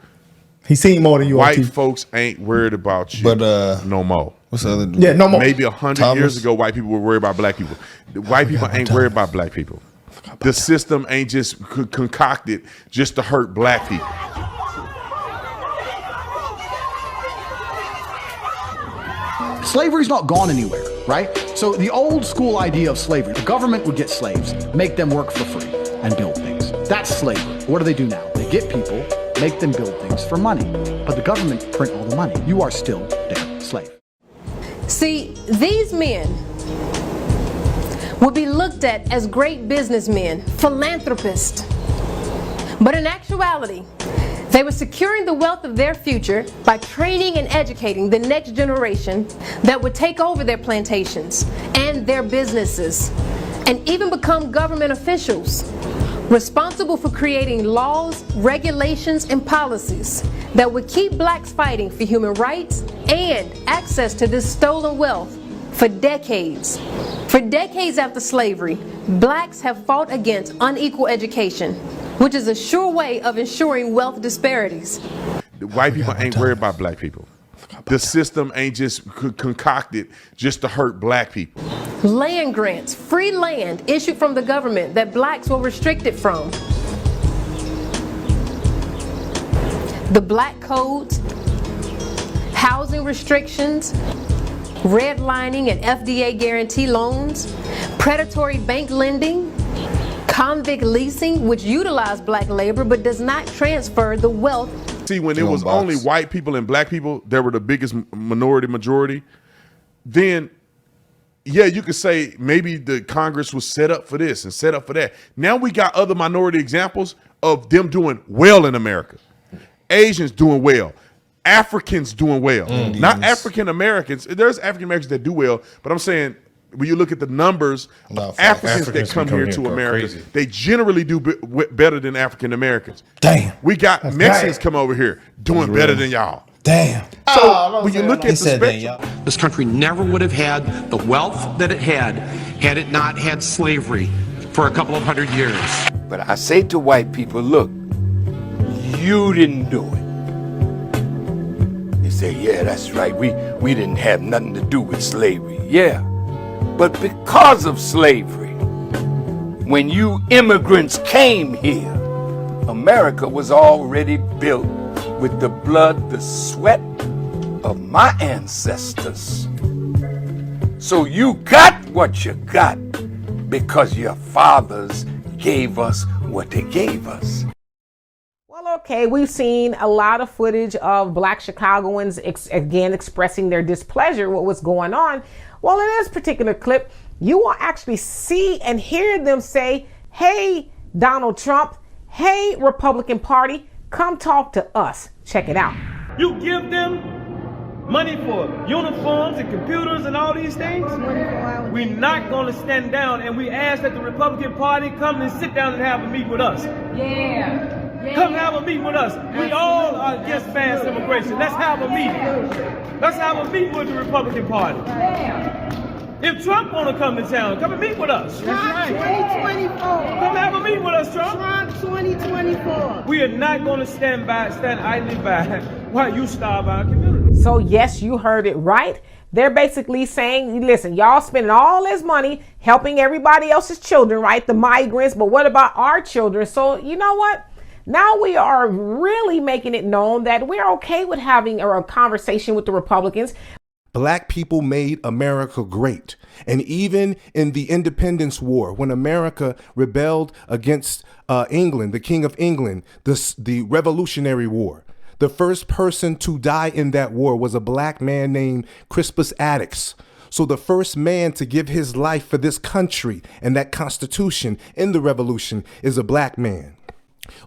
He's seen more than you. White folks ain't worried about you no more. What's the other? Yeah, no more. Maybe 100 years ago, white people were worried about black people. White people ain't worried about black people. The system ain't just concocted just to hurt black people. Slavery's not gone anywhere, right? So the old school idea of slavery, the government would get slaves, make them work for free and build things. That's slavery. What do they do now? They get people, make them build things for money. But the government print all the money. You are still their slave. See, these men would be looked at as great businessmen, philanthropists. But in actuality, they were securing the wealth of their future by training and educating the next generation that would take over their plantations and their businesses, and even become government officials, responsible for creating laws, regulations, and policies that would keep blacks fighting for human rights and access to this stolen wealth for decades. For decades after slavery, blacks have fought against unequal education, which is a sure way of ensuring wealth disparities. White people ain't worried about black people. The system ain't just concocted just to hurt black people. Land grants, free land issued from the government that blacks were restricted from. The black codes, housing restrictions, redlining and FDA guarantee loans, predatory bank lending, convict leasing, which utilized black labor but does not transfer the wealth. See, when it was only white people and black people that were the biggest majority, then yeah, you could say maybe the Congress was set up for this and set up for that. Now we got other minority examples of them doing well in America. Asians doing well. Africans doing well. Not African Americans. There's African Americans that do well, but I'm saying when you look at the numbers of Africans that come here to America, they generally do better than African Americans. Damn. We got Mexicans come over here doing better than y'all. Damn. So when you look at the spectrum, this country never would have had the wealth that it had it not had slavery for a couple of 100 years. But I say to white people, look, you didn't do it. They say, yeah, that's right. We didn't have nothing to do with slavery. Yeah. But because of slavery, when you immigrants came here, America was already built with the blood, the sweat of my ancestors. So you got what you got because your fathers gave us what they gave us. Well, okay, we've seen a lot of footage of black Chicagoans again expressing their displeasure with what's going on. Well, in this particular clip, you will actually see and hear them say, hey, Donald Trump, hey, Republican Party, come talk to us. Check it out. You give them money for uniforms and computers and all these things. We're not going to stand down, and we ask that the Republican Party come and sit down and have a meet with us. Yeah. Come have a meet with us. We all are against mass immigration. Let's have a meeting. Let's have a meeting with the Republican Party. If Trump want to come to town, come and meet with us. Trump 2024. Come have a meet with us, Trump. Trump 2024. We are not going to stand idly by while you starve our community. So yes, you heard it right. They're basically saying, listen, y'all spending all this money helping everybody else's children, right? The migrants, but what about our children? So you know what? Now we are really making it known that we're okay with having a conversation with the Republicans. Black people made America great. And even in the Independence War, when America rebelled against England, the King of England, the Revolutionary War, the first person to die in that war was a black man named Crispus Attucks. So the first man to give his life for this country and that Constitution in the Revolution is a black man.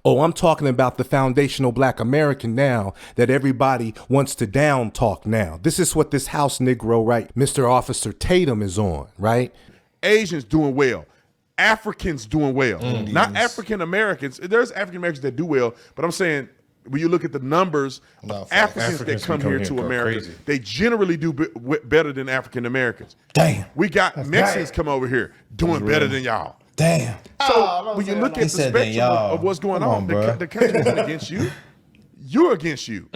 Oh, I'm talking about the foundational black American now that everybody wants to down talk now. This is what this house Negro, right? Mr. Officer Tatum is on, right? Asians doing well. Africans doing well. Not African Americans. There's African Americans that do well, but I'm saying when you look at the numbers of Africans that come here to America, they generally do better than African Americans. Damn. We got Mexicans come over here doing better than y'all. Damn. So when you look at the spectrum of what's going on, the country isn't against you. You're against you.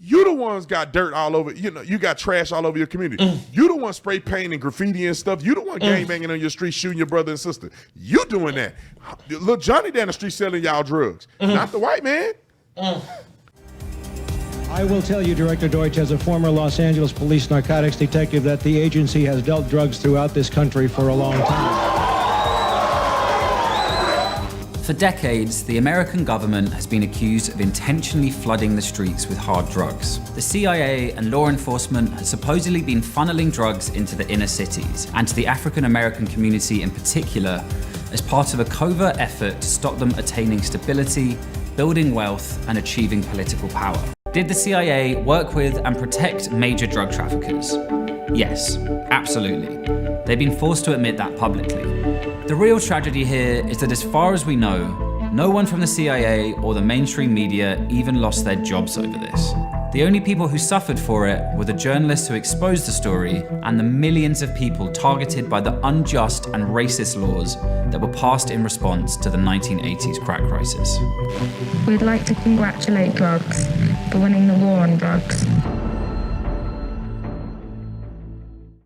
You the ones got dirt all over. You know, you got trash all over your community. You the one spray paint and graffiti and stuff. You the one gang banging on your street, shooting your brother and sister. You doing that. Little Johnny down the street selling y'all drugs, not the white man. I will tell you, Director Deutsch, as a former Los Angeles police narcotics detective, that the agency has dealt drugs throughout this country for a long time. For decades, the American government has been accused of intentionally flooding the streets with hard drugs. The CIA and law enforcement have supposedly been funneling drugs into the inner cities, and to the African American community in particular, as part of a covert effort to stop them attaining stability, building wealth, and achieving political power. Did the CIA work with and protect major drug traffickers? Yes, absolutely. They've been forced to admit that publicly. The real tragedy here is that as far as we know, no one from the CIA or the mainstream media even lost their jobs over this. The only people who suffered for it were the journalists who exposed the story and the millions of people targeted by the unjust and racist laws that were passed in response to the 1980s crack crisis. We'd like to congratulate drugs for winning the war on drugs.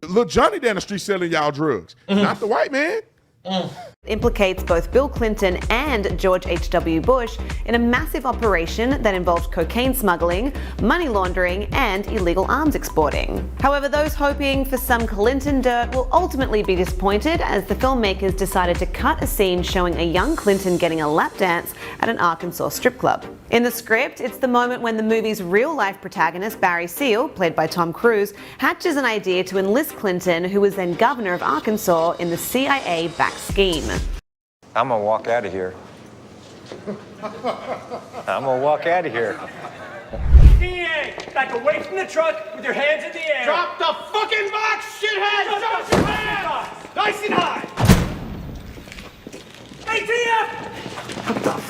Little Johnny down the street selling y'all drugs, not the white man. Implicates both Bill Clinton and George H.W. Bush in a massive operation that involved cocaine smuggling, money laundering, and illegal arms exporting. However, those hoping for some Clinton dirt will ultimately be disappointed as the filmmakers decided to cut a scene showing a young Clinton getting a lap dance at an Arkansas strip club. In the script, it's the moment when the movie's real-life protagonist, Barry Seal, played by Tom Cruise, hatches an idea to enlist Clinton, who was then governor of Arkansas, in the CIA-backed scheme. I'm gonna walk out of here. I'm gonna walk out of here. DA, back away from the truck with your hands in the air. Drop the fucking box, shithead! Drop your hands! Nice and high! ATF!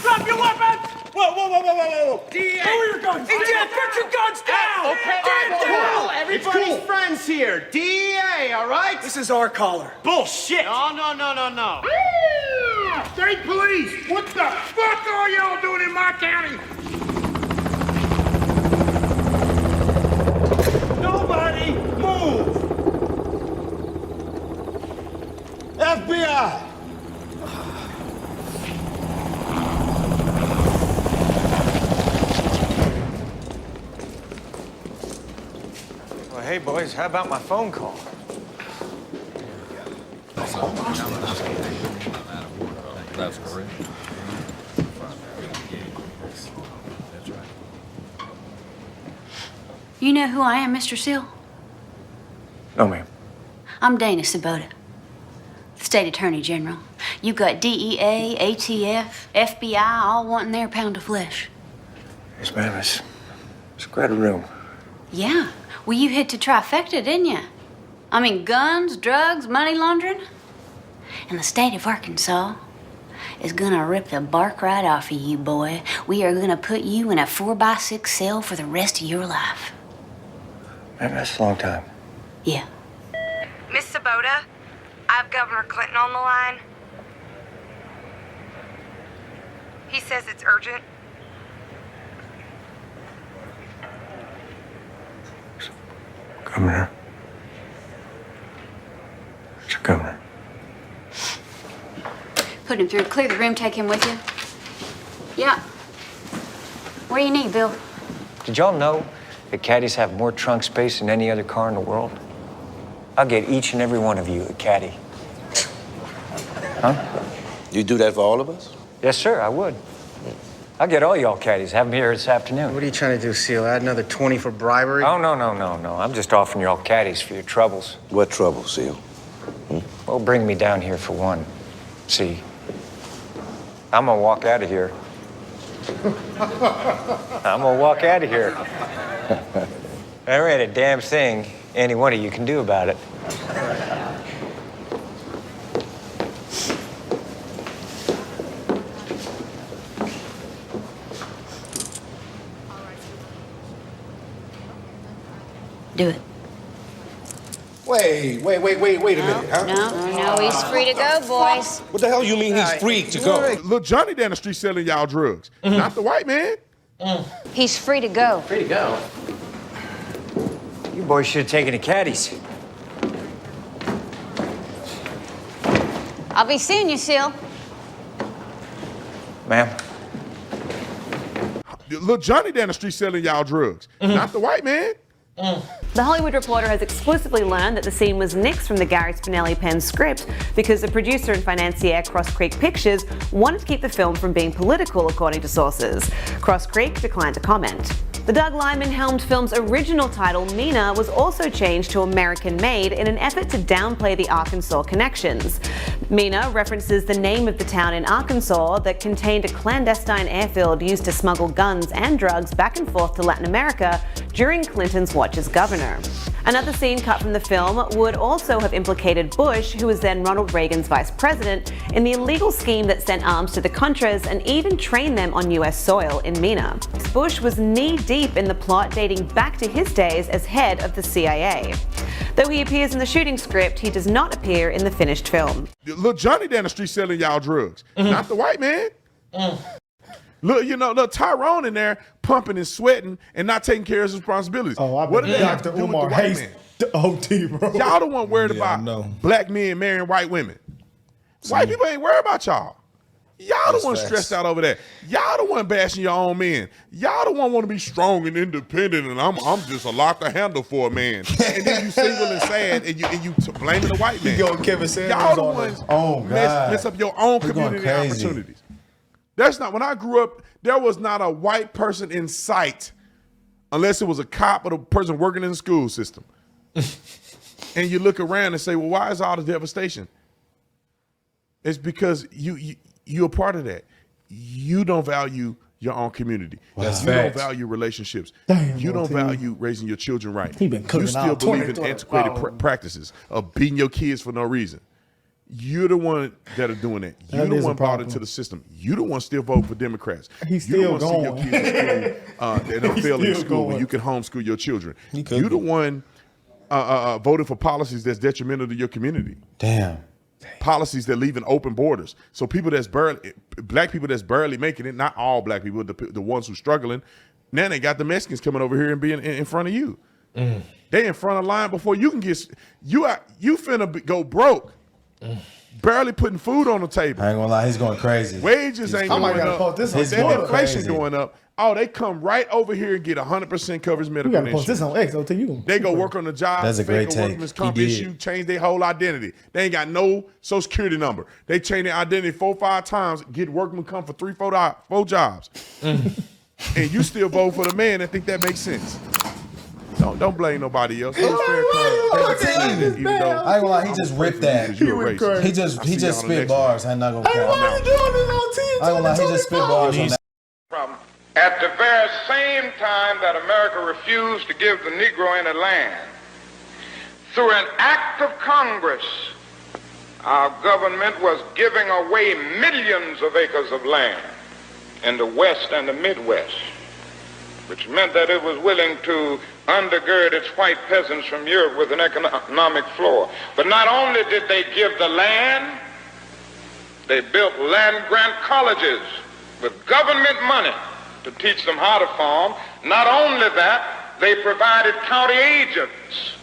Drop your weapons! Whoa! DA! Lower your guns! ATF, put your guns down! Okay, cool. Everybody's friends here. DEA, all right? This is our caller. Bullshit! No. State police! What the fuck are y'all doing in my county? Nobody move! FBI! Well, hey, boys, how about my phone call? That's correct. You know who I am, Mr. Seal? No, ma'am. I'm Dana Sabota, State Attorney General. You got DEA, ATF, FBI, all wanting their pound of flesh. Yes, ma'am. It's quite a room. Yeah. Well, you hit the trifecta, didn't you? I mean, guns, drugs, money laundering. And the state of Arkansas is gonna rip the bark right off of you, boy. We are gonna put you in a 4x6 cell for the rest of your life. Man, that's a long time. Yeah. Miss Sabota. I have Governor Clinton on the line. He says it's urgent. Governor. Mr. Governor. Put him through. Clear the room. Take him with you. Yeah. What do you need, Bill? Did y'all know that caddies have more trunk space than any other car in the world? I'll get each and every one of you a caddy. Huh? You do that for all of us? Yes, sir, I would. I'll get all y'all caddies. Have them here this afternoon. What are you trying to do, Seal? Add another 20 for bribery? Oh, no. I'm just offering y'all caddies for your troubles. What trouble, Seal? Well, bring me down here for one. See, I'm gonna walk out of here. I'm gonna walk out of here. There ain't a damn thing any one of you can do about it. Do it. Wait a minute, huh? No, he's free to go, boys. What the hell you mean he's free to go? Look, Johnny down the street selling y'all drugs. Not the white man. He's free to go. Free to go? You boys should have taken the caddies. I'll be seeing you, Seal. Ma'am? Look, Johnny down the street selling y'all drugs. Not the white man. The Hollywood Reporter has exclusively learned that the scene was nixed from the Gary Spinelli penned script because the producer and financier Cross Creek Pictures wanted to keep the film from being political, according to sources. Cross Creek declined to comment. The Doug Liman-helmed film's original title, Mina, was also changed to American Made in an effort to downplay the Arkansas connections. Mina references the name of the town in Arkansas that contained a clandestine airfield used to smuggle guns and drugs back and forth to Latin America during Clinton's watch as governor. Another scene cut from the film would also have implicated Bush, who was then Ronald Reagan's vice president, in the illegal scheme that sent arms to the Contras and even trained them on U.S. soil in Mina. Bush was knee-deep in the plot dating back to his days as head of the CIA. Though he appears in the shooting script, he does not appear in the finished film. Look, Johnny down the street selling y'all drugs. Not the white man. Look, Tyrone in there pumping and sweating and not taking care of his responsibilities. Oh, I what bet Dr. Umar hates the OT, bro. Y'all the one worried about black men marrying white women. White people ain't worried about y'all. Y'all the one stressed out over that. Y'all the one bashing your own men. Y'all the one want to be strong and independent, and I'm just a lot to handle for a man. And then you single and sad, and you blaming the white man. You go Kevin Sanders. Y'all the ones mess up your own community opportunities. That's not, when I grew up, there was not a white person in sight unless it was a cop or a person working in the school system. And you look around and say, well, why is all the devastation? It's because you're a part of that. You don't value your own community. You don't value relationships. You don't value raising your children right. You still believe in antiquated practices of beating your kids for no reason. You're the one that are doing that. You're the one bought into the system. You're the one still voting for Democrats. He's still going. You don't see your kids in school that don't fail in school when you can homeschool your children. You're the one voting for policies that's detrimental to your community. Damn. Policies that leave open borders. So black people that's barely making it, not all black people, the ones who struggling, now they got the Mexicans coming over here and being in front of you. They in front of line before you can get, you finna go broke. Barely putting food on the table. I ain't gonna lie, he's going crazy. Wages ain't going up. Inflation going up. Oh, they come right over here and get 100% coverage medical insurance. Post this on X, I'll tell you. They go work on the job. That's a great take. Workman's comp issue, change their whole identity. They ain't got no social security number. They change their identity 4 or 5 times, get workman comp for 3 or 4 jobs. And you still vote for the man and think that makes sense. Don't blame nobody else. I ain't gonna lie, he just ripped that. He just spit bars. I'm not gonna care. Why are you doing this on I ain't gonna lie, he just spit bars on that. At the very same time that America refused to give the Negro any land, through an act of Congress, our government was giving away millions of acres of land in the West and the Midwest. which meant that it was willing to undergird its white peasants from Europe with an economic floor. But not only did they give the land, they built land-grant colleges with government money to teach them how to farm. Not only that, they provided county agents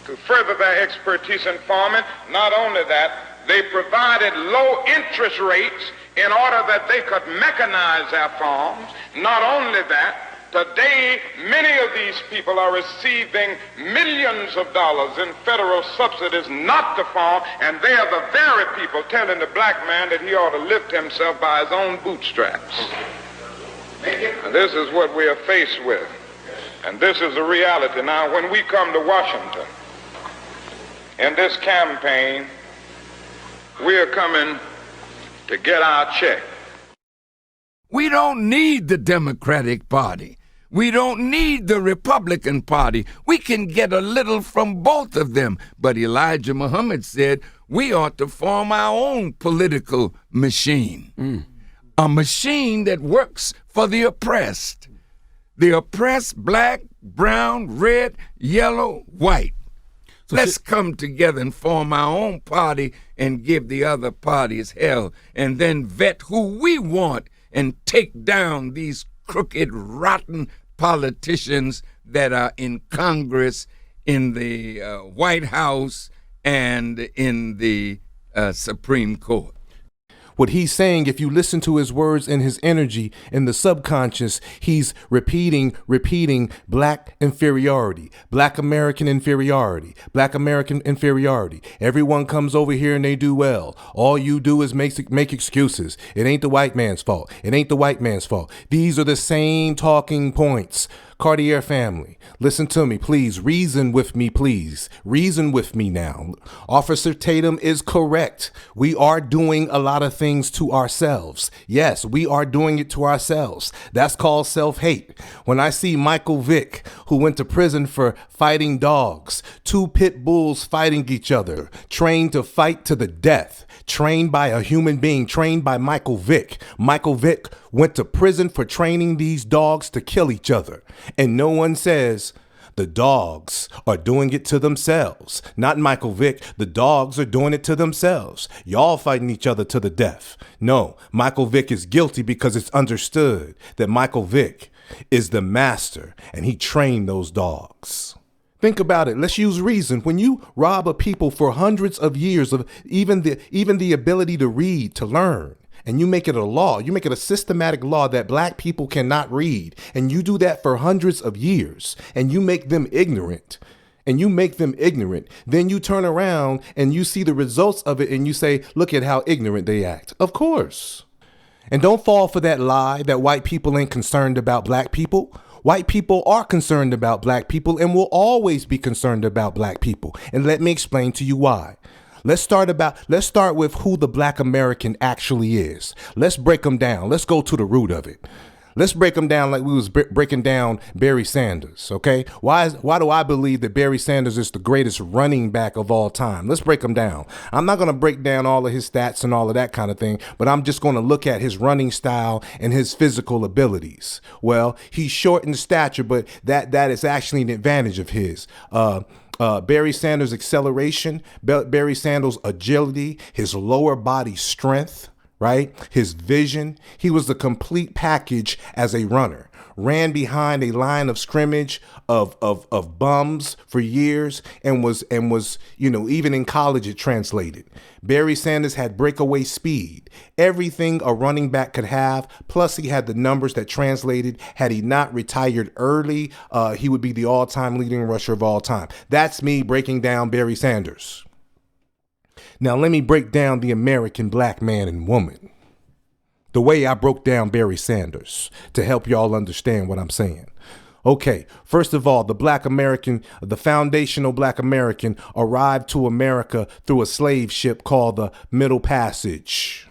to further their expertise in farming. Not only that, they provided low interest rates in order that they could mechanize their farms. Not only that, today, many of these people are receiving millions of dollars in federal subsidies not to farm, and they are the very people telling the black man that he ought to lift himself by his own bootstraps. And this is what we are faced with, and this is the reality. Now, when we come to Washington in this campaign, we are coming to get our check. We don't need the Democratic Party. We don't need the Republican Party. We can get a little from both of them. But Elijah Muhammad said we ought to form our own political machine. A machine that works for the oppressed. The oppressed, black, brown, red, yellow, white. So let's come together and form our own party and give the other parties hell, and then vet who we want and take down these crooked, rotten politicians that are in Congress, in the White House, and in the Supreme Court. What he's saying, if you listen to his words and his energy in the subconscious, he's repeating black inferiority, black American inferiority, black American inferiority. Everyone comes over here and they do well. All you do is make excuses. It ain't the white man's fault. It ain't the white man's fault. These are the same talking points. Cartier Family, listen to me, please. Reason with me, please. Reason with me now. Officer Tatum is correct. We are doing a lot of things to ourselves. Yes, we are doing it to ourselves. That's called self-hate. When I see Michael Vick, who went to prison for fighting dogs, 2 pit bulls fighting each other, trained to fight to the death, trained by a human being, trained by Michael Vick. Michael Vick went to prison for training these dogs to kill each other. And no one says the dogs are doing it to themselves. Not Michael Vick. The dogs are doing it to themselves. Y'all fighting each other to the death. No, Michael Vick is guilty because it's understood that Michael Vick is the master and he trained those dogs. Think about it. Let's use reason. When you rob a people for hundreds of years of even the ability to read, to learn, and you make it a law, you make it a systematic law that black people cannot read, and you do that for hundreds of years, and you make them ignorant, then you turn around and you see the results of it and you say, look at how ignorant they act. Of course. And don't fall for that lie that white people ain't concerned about black people. White people are concerned about black people and will always be concerned about black people. And let me explain to you why. Let's start with who the black American actually is. Let's break them down. Let's go to the root of it. Let's break them down like we was breaking down Barry Sanders, okay? Why do I believe that Barry Sanders is the greatest running back of all time? Let's break them down. I'm not going to break down all of his stats and all of that kind of thing, but I'm just going to look at his running style and his physical abilities. Well, he's short in stature, but that is actually an advantage of his. Barry Sanders' acceleration, Barry Sanders' agility, his lower body strength, right? His vision. He was the complete package as a runner. Ran behind a line of scrimmage of bums for years and was, even in college it translated. Barry Sanders had breakaway speed. Everything a running back could have, plus he had the numbers that translated. Had he not retired early, he would be the all-time leading rusher of all time. That's me breaking down Barry Sanders. Now let me break down the American black man and woman the way I broke down Barry Sanders to help y'all understand what I'm saying. Okay, first of all, the foundational black American arrived to America through a slave ship called the Middle Passage,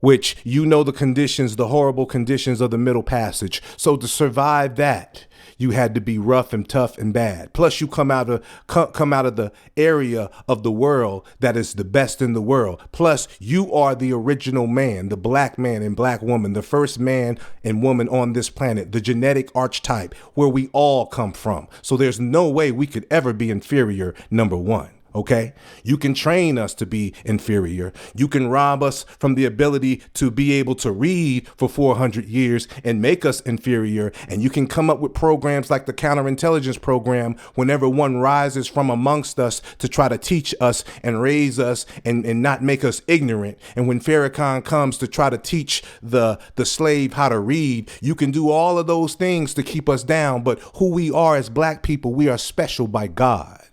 which the conditions, the horrible conditions of the Middle Passage. So to survive that, You had to be rough and tough and bad. Plus, you come out of the area of the world that is the best in the world. Plus, you are the original man, the black man and black woman, the first man and woman on this planet, the genetic archetype where we all come from. So there's no way we could ever be inferior, number one. Okay, you can train us to be inferior. You can rob us from the ability to be able to read for 400 years and make us inferior. And you can come up with programs like the counterintelligence program whenever one rises from amongst us to try to teach us and raise us and not make us ignorant. And when Farrakhan comes to try to teach the slave how to read, you can do all of those things to keep us down. But who we are as black people, we are special by God.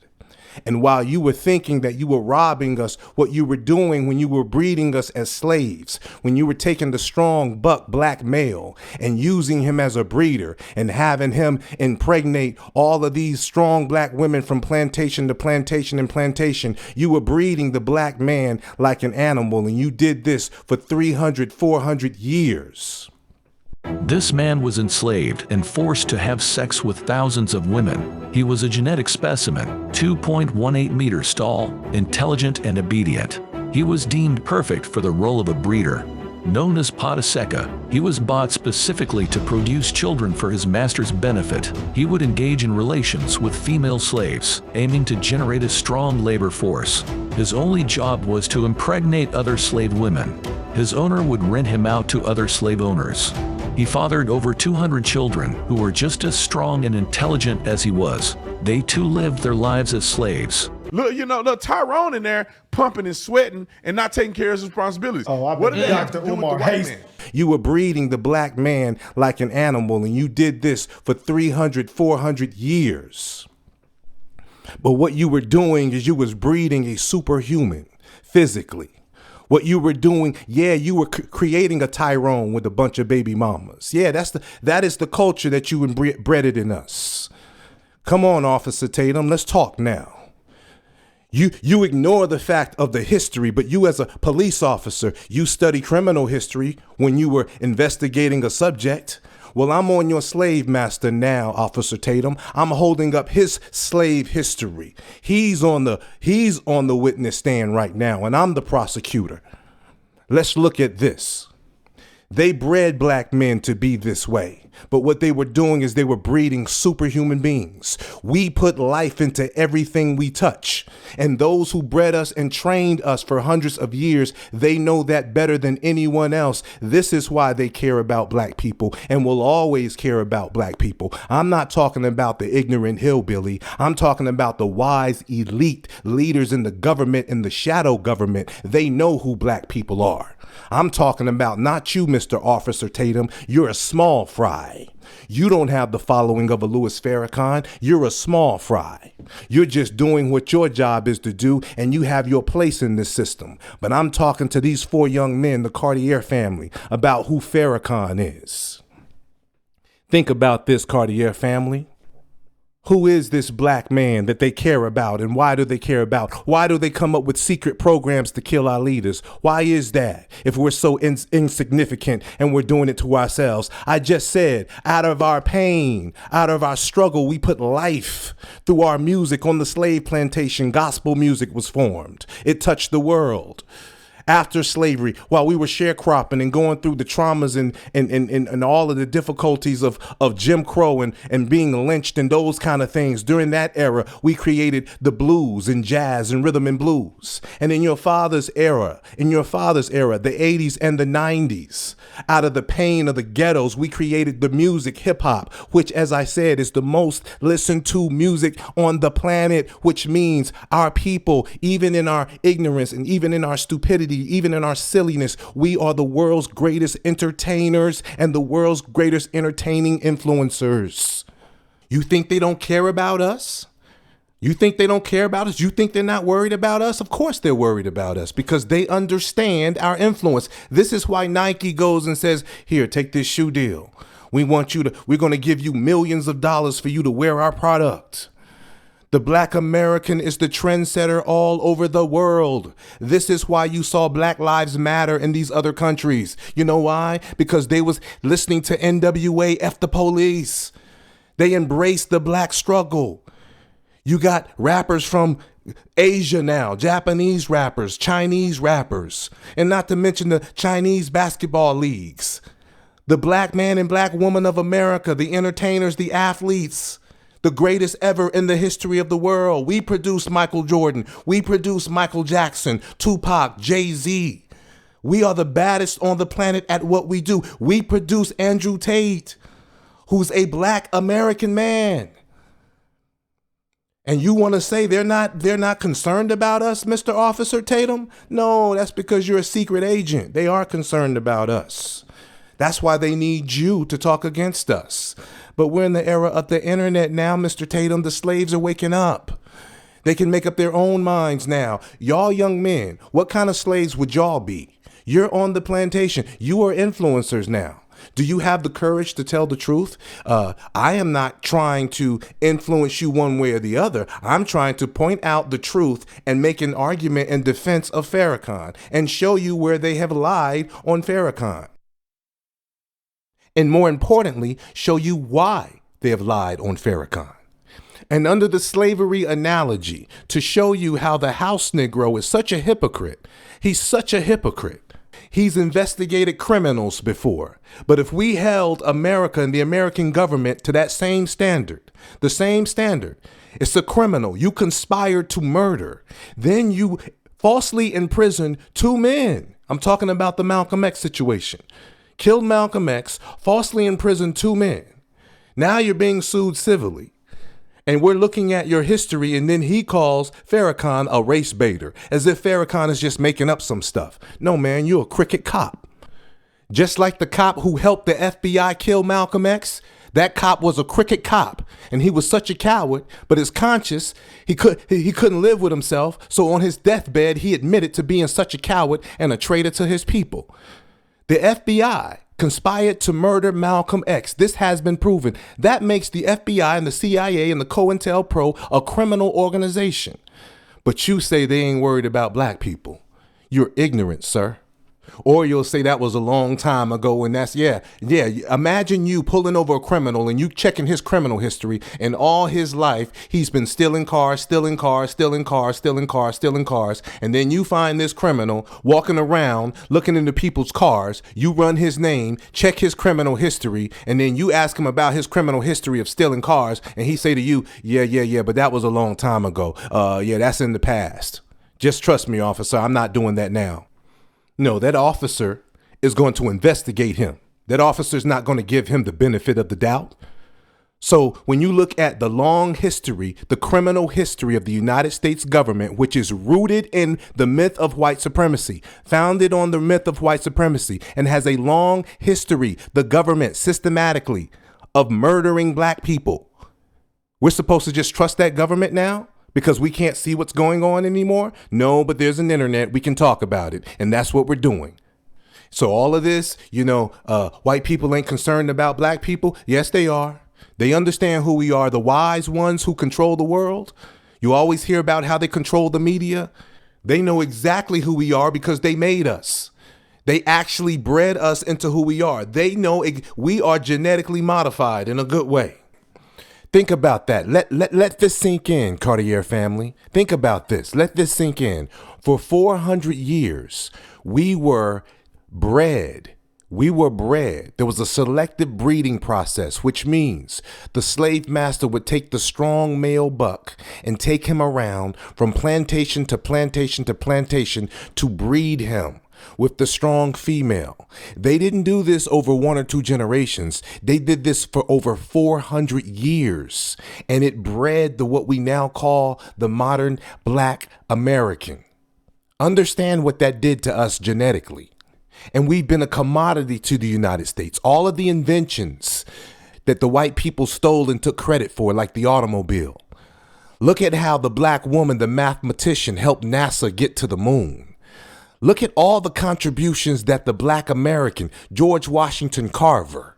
And while you were thinking that you were robbing us, what you were doing when you were breeding us as slaves, when you were taking the strong buck black male and using him as a breeder and having him impregnate all of these strong black women from plantation to plantation and plantation, you were breeding the black man like an animal. And you did this for 300, 400 years. This man was enslaved and forced to have sex with thousands of women. He was a genetic specimen, 2.18 meters tall, intelligent and obedient. He was deemed perfect for the role of a breeder. Known as Potaseka, he was bought specifically to produce children for his master's benefit. He would engage in relations with female slaves, aiming to generate a strong labor force. His only job was to impregnate other slave women. His owner would rent him out to other slave owners. He fathered over 200 children who were just as strong and intelligent as he was. They too lived their lives as slaves. Look, look, Tyrone in there pumping and sweating and not taking care of his responsibilities. Oh, what did Dr. Umar Hayes. You were breeding the black man like an animal, and you did this for 300, 400 years. But what you were doing is you was breeding a superhuman physically. What you were doing, you were creating a Tyrone with a bunch of baby mamas. Yeah, that is the culture that you bred in us. Come on, Officer Tatum, let's talk now. You ignore the fact of the history, but you as a police officer, you study criminal history when you were investigating a subject. Well, I'm on your slave master now, Officer Tatum. I'm holding up his slave history. He's on the witness stand right now, and I'm the prosecutor. Let's look at this. They bred black men to be this way. But what they were doing is they were breeding superhuman beings. We put life into everything we touch. And those who bred us and trained us for hundreds of years, they know that better than anyone else. This is why they care about black people and will always care about black people. I'm not talking about the ignorant hillbilly. I'm talking about the wise elite leaders in the government and the shadow government. They know who black people are. I'm talking about not you, Mr. Officer Tatum. You're a small fry. You don't have the following of a Louis Farrakhan. You're a small fry. You're just doing what your job is to do, and you have your place in this system. But I'm talking to these 4 young men, the Cartier family, about who Farrakhan is. Think about this, Cartier family. Who is this black man that they care about, and why do they care about? Why do they come up with secret programs to kill our leaders? Why is that if we're so insignificant and we're doing it to ourselves? I just said, out of our pain, out of our struggle, we put life through our music. On the slave plantation, gospel music was formed. It touched the world. After slavery, while we were sharecropping and going through the traumas and all of the difficulties of Jim Crow and being lynched and those kind of things, during that era, we created the blues and jazz and rhythm and blues. And in your father's era, the 80s and the 90s, out of the pain of the ghettos, we created the music, hip hop, which, as I said, is the most listened to music on the planet, which means our people, even in our ignorance and even in our stupidity, even in our silliness, we are the world's greatest entertainers and the world's greatest entertaining influencers. You think they don't care about us? You think they don't care about us? You think they're not worried about us? Of course they're worried about us because they understand our influence. This is why Nike goes and says, here, take this shoe deal. We're going to give you millions of dollars for you to wear our product. The black American is the trendsetter all over the world. This is why you saw Black Lives Matter in these other countries. You know why? Because they was listening to NWA, F the police. They embrace the black struggle. You got rappers from Asia now, Japanese rappers, Chinese rappers, and not to mention the Chinese basketball leagues. The black man and black woman of America, the entertainers, the athletes, the greatest ever in the history of the world. We produced Michael Jordan. We produced Michael Jackson, Tupac, Jay-Z. We are the baddest on the planet at what we do. We produce Andrew Tate, who's a black American man. And you want to say they're not concerned about us, Mr. Officer Tatum? No, that's because you're a secret agent. They are concerned about us. That's why they need you to talk against us. But we're in the era of the internet now, Mr. Tatum. The slaves are waking up. They can make up their own minds now. Y'all young men, what kind of slaves would y'all be? You're on the plantation. You are influencers now. Do you have the courage to tell the truth? I am not trying to influence you one way or the other. I'm trying to point out the truth and make an argument in defense of Farrakhan and show you where they have lied on Farrakhan. And more importantly, show you why they have lied on Farrakhan. And under the slavery analogy, to show you how the house Negro is such a hypocrite. He's such a hypocrite. He's investigated criminals before. But if we held America and the American government to that same standard, the same standard, it's a criminal. You conspired to murder. Then you falsely imprisoned 2 men. I'm talking about the Malcolm X situation. Killed Malcolm X, falsely imprisoned 2 men. Now you're being sued civilly. And we're looking at your history, and then he calls Farrakhan a race baiter, as if Farrakhan is just making up some stuff. No, man, you're a crooked cop. Just like the cop who helped the FBI kill Malcolm X, that cop was a crooked cop, and he was such a coward, but his conscience, he couldn't live with himself, so on his deathbed, he admitted to being such a coward and a traitor to his people. The FBI conspired to murder Malcolm X. This has been proven. That makes the FBI and the CIA and the COINTELPRO a criminal organization. But you say they ain't worried about black people. You're ignorant, sir. Or you'll say that was a long time ago, and that's, yeah. Imagine you pulling over a criminal and you checking his criminal history, and all his life he's been stealing cars, and then you find this criminal walking around looking into people's cars. You run his name, check his criminal history, and then you ask him about his criminal history of stealing cars, and he say to you, yeah, but that was a long time ago. Yeah, that's in the past. Just trust me, officer, I'm not doing that now. No, that officer is going to investigate him. That officer is not going to give him the benefit of the doubt. So when you look at the long history, the criminal history of the United States government, which is rooted in the myth of white supremacy, founded on the myth of white supremacy, and has a long history, the government systematically, of murdering black people. We're supposed to just trust that government now? Because we can't see what's going on anymore? No, but there's an internet. We can talk about it. And that's what we're doing. So all of this, white people ain't concerned about black people. Yes, they are. They understand who we are, the wise ones who control the world. You always hear about how they control the media. They know exactly who we are because they made us. They actually bred us into who we are. They know we are genetically modified in a good way. Think about that. Let this sink in, Cartier family. Think about this. Let this sink in. For 400 years, we were bred. There was a selective breeding process, which means the slave master would take the strong male buck and take him around from plantation to plantation to plantation to breed him with the strong female. They didn't do this over 1 or 2 generations. They did this for over 400 years, and it bred what we now call the modern black American. Understand what that did to us genetically. And we've been a commodity to the United States. All of the inventions that the white people stole and took credit for, like the automobile. Look at how the black woman, the mathematician, helped NASA get to the moon. Look at all the contributions that the black American, George Washington Carver,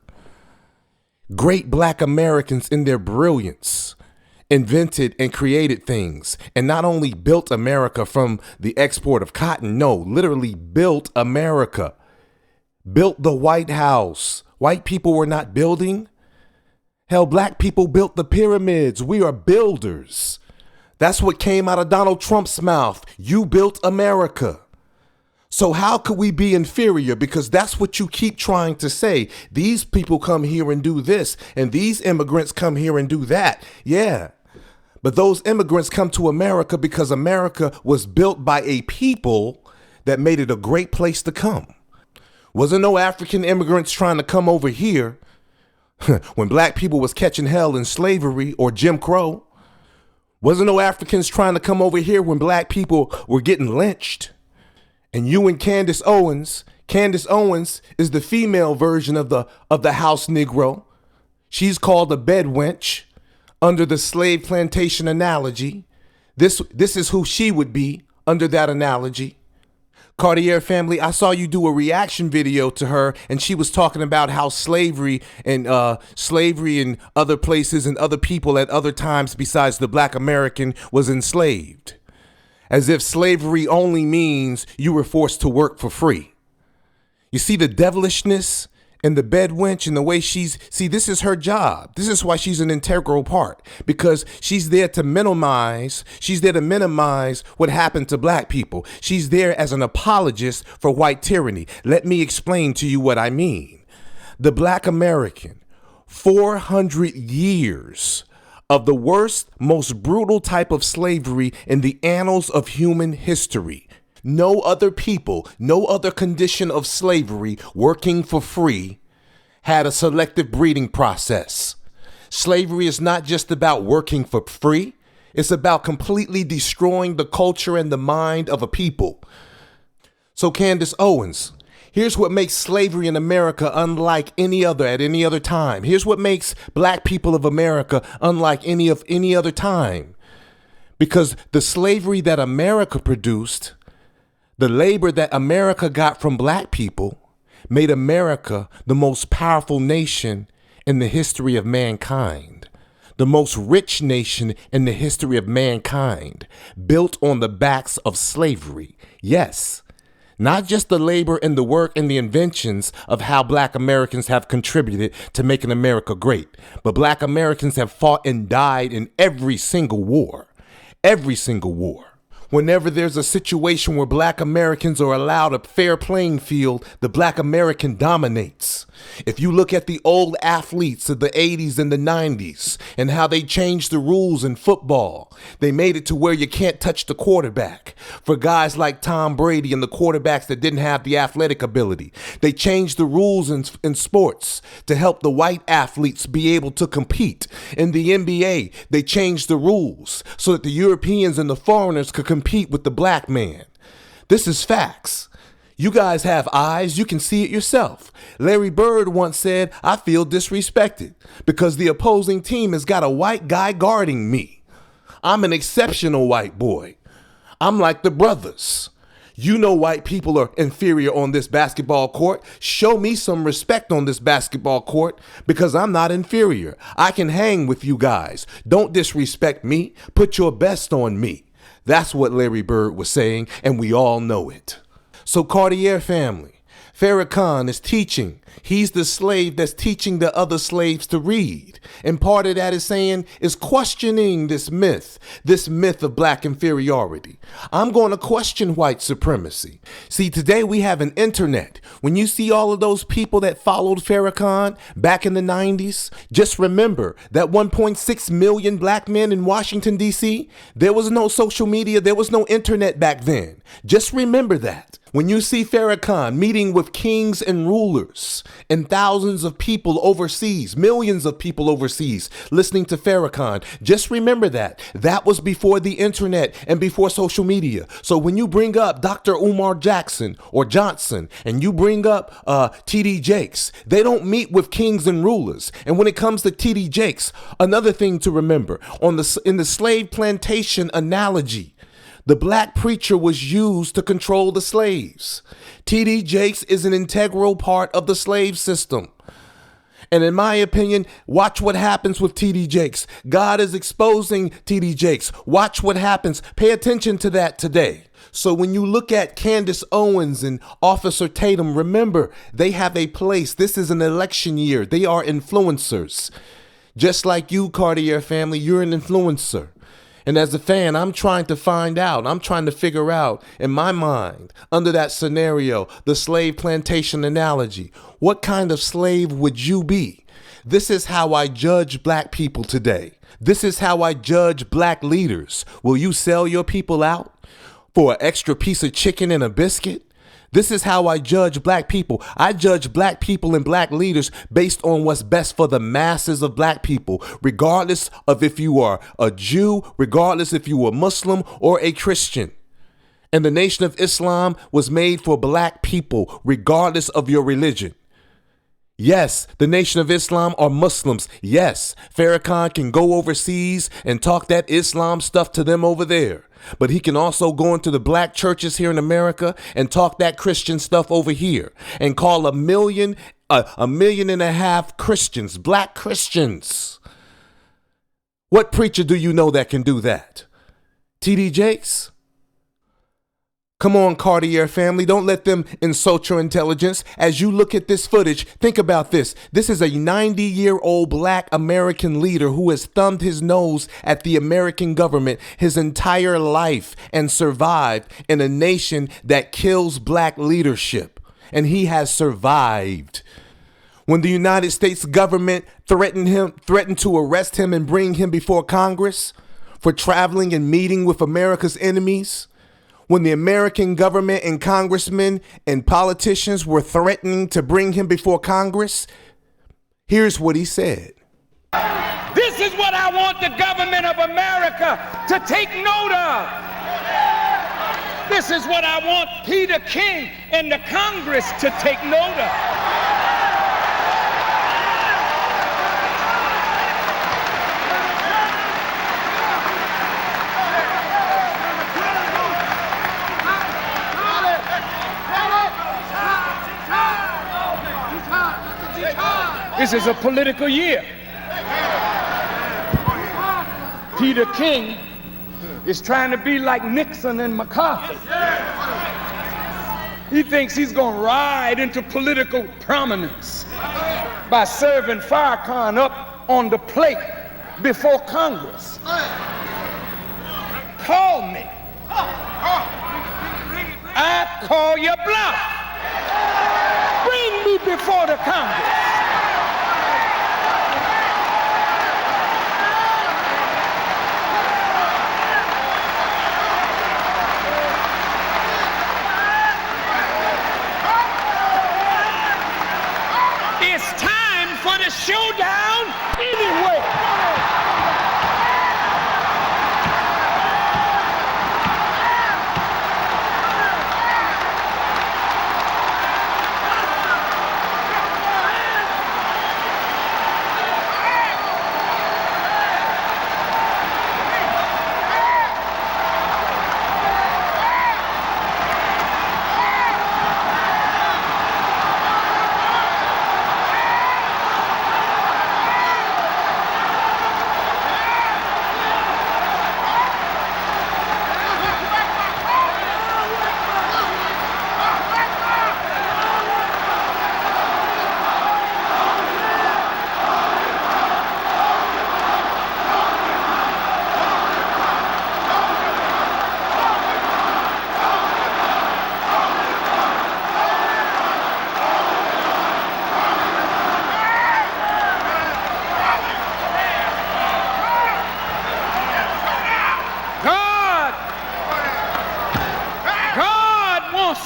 great black Americans in their brilliance, invented and created things, and not only built America from the export of cotton, no, literally built America, built the White House. White people were not building. Hell, black people built the pyramids. We are builders. That's what came out of Donald Trump's mouth. You built America. So how could we be inferior? Because that's what you keep trying to say. These people come here and do this, and these immigrants come here and do that. Yeah. But those immigrants come to America because America was built by a people that made it a great place to come. Wasn't no African immigrants trying to come over here when black people was catching hell in slavery or Jim Crow. Wasn't no Africans trying to come over here when black people were getting lynched. And you and Candace Owens is the female version of the house Negro. She's called a bed wench under the slave plantation analogy. This is who she would be under that analogy. Cartier Family, I saw you do a reaction video to her, and she was talking about how slavery in other places and other people at other times besides the black American was enslaved. As if slavery only means you were forced to work for free. You see the devilishness and the bed wench and the way this is her job. This is why she's an integral part, because she's there to minimize what happened to black people. She's there as an apologist for white tyranny. Let me explain to you what I mean. The black American, 400 years of the worst, most brutal type of slavery in the annals of human history. No other people, no other condition of slavery working for free had a selective breeding process. Slavery is not just about working for free. It's about completely destroying the culture and the mind of a people. So Candace Owens, here's what makes slavery in America unlike any other at any other time. Here's what makes black people of America unlike any other time. Because the slavery that America produced, the labor that America got from black people, made America the most powerful nation in the history of mankind. The most rich nation in the history of mankind, built on the backs of slavery. Yes. Not just the labor and the work and the inventions of how black Americans have contributed to making America great, but black Americans have fought and died in every single war. Every single war. Whenever there's a situation where black Americans are allowed a fair playing field, the black American dominates. If you look at the old athletes of the 80s and the 90s and how they changed the rules in football, they made it to where you can't touch the quarterback. For guys like Tom Brady and the quarterbacks that didn't have the athletic ability, they changed the rules in sports to help the white athletes be able to compete. In the NBA, they changed the rules so that the Europeans and the foreigners could compete with the black man. This is facts. You guys have eyes, you can see it yourself. Larry Bird once said, I feel disrespected because the opposing team has got a white guy guarding me. I'm an exceptional white boy. I'm like the brothers. You know white people are inferior on this basketball court. Show me some respect on this basketball court because I'm not inferior. I can hang with you guys. Don't disrespect me. Put your best on me. That's what Larry Bird was saying, and we all know it. So Cartier Family, Farrakhan is teaching. He's the slave that's teaching the other slaves to read. And part of that is questioning this myth of black inferiority. I'm going to question white supremacy. See, today we have an internet. When you see all of those people that followed Farrakhan back in the 90s, just remember that 1.6 million black men in Washington, D.C., there was no social media, there was no internet back then. Just remember that. When you see Farrakhan meeting with kings and rulers and thousands of people overseas, millions of people overseas listening to Farrakhan, just remember that. That was before the internet and before social media. So when you bring up Dr. Umar Jackson or Johnson and you bring up T.D. Jakes, they don't meet with kings and rulers. And when it comes to T.D. Jakes, another thing to remember, in the slave plantation analogy, the black preacher was used to control the slaves. T.D. Jakes is an integral part of the slave system. And in my opinion, watch what happens with T.D. Jakes. God is exposing T.D. Jakes. Watch what happens. Pay attention to that today. So when you look at Candace Owens and Officer Tatum, remember, they have a place. This is an election year. They are influencers. Just like you, Cartier Family, you're an influencer. And as a fan, I'm trying to find out. I'm trying to figure out, in my mind, under that scenario, the slave plantation analogy, what kind of slave would you be? This is how I judge black people today. This is how I judge black leaders. Will you sell your people out for an extra piece of chicken and a biscuit? This is how I judge black people. I judge black people and black leaders based on what's best for the masses of black people, regardless of if you are a Jew, regardless if you are Muslim or a Christian. And the Nation of Islam was made for black people, regardless of your religion. Yes, the Nation of Islam are Muslims. Yes, Farrakhan can go overseas and talk that Islam stuff to them over there. But he can also go into the black churches here in America and talk that Christian stuff over here and call 1.5 million Christians, black Christians. What preacher do you know that can do that? TD Jakes? Come on, Cartier Family, don't let them insult your intelligence. As you look at this footage, think about this. This is a 90-year-old black American leader who has thumbed his nose at the American government his entire life and survived in a nation that kills black leadership. And he has survived. When the United States government threatened to arrest him and bring him before Congress for traveling and meeting with America's enemies, when the American government and congressmen and politicians were threatening to bring him before Congress, here's what he said. This is what I want the government of America to take note of. This is what I want Peter King and the Congress to take note of. This is a political year. Peter King is trying to be like Nixon and McCarthy. He thinks he's going to ride into political prominence by serving Farrakhan up on the plate before Congress. Call me. I call your bluff. Bring me before the Congress. It's time for the showdown anyway.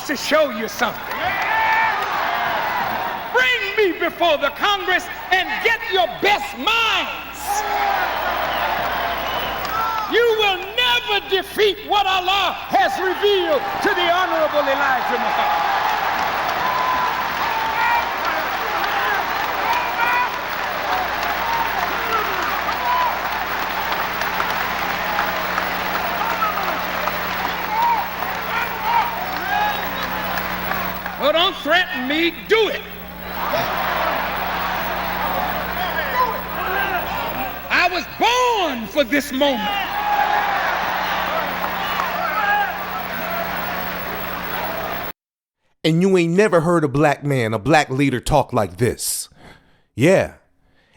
To show you something. Bring me before the Congress and get your best minds. You will never defeat what Allah has revealed to the Honorable Elijah Muhammad. Well, don't threaten me, do it. I was born for this moment. And you ain't never heard a black man, a black leader talk like this. Yeah,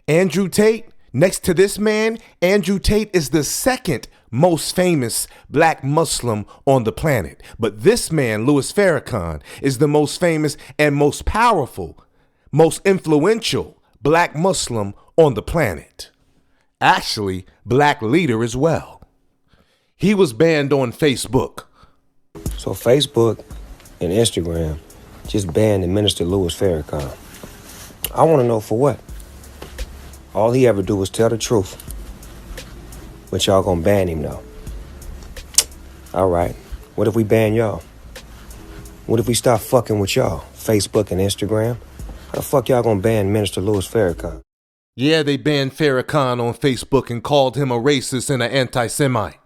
Andrew Tate Next to this man, Andrew Tate is the second most famous black Muslim on the planet. But this man, Louis Farrakhan, is the most famous and most powerful, most influential black Muslim on the planet. Actually, black leader as well. He was banned on Facebook. So Facebook and Instagram just banned Minister Louis Farrakhan. I want to know for what? All he ever do was tell the truth. But y'all gonna ban him though. All right. What if we ban y'all? What if we stop fucking with y'all? Facebook and Instagram? How the fuck y'all gonna ban Minister Louis Farrakhan? Yeah, they banned Farrakhan on Facebook and called him a racist and an anti-Semite.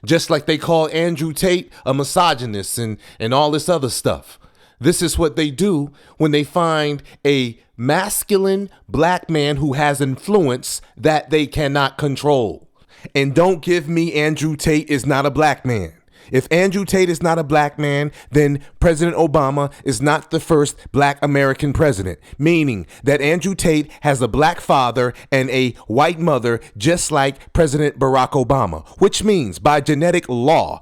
Just like they called Andrew Tate a misogynist and all this other stuff. This is what they do when they find a masculine black man who has influence that they cannot control. And don't give me Andrew Tate is not a black man. If Andrew Tate is not a black man, then President Obama is not the first black American president, meaning that Andrew Tate has a black father and a white mother, just like President Barack Obama, which means by genetic law,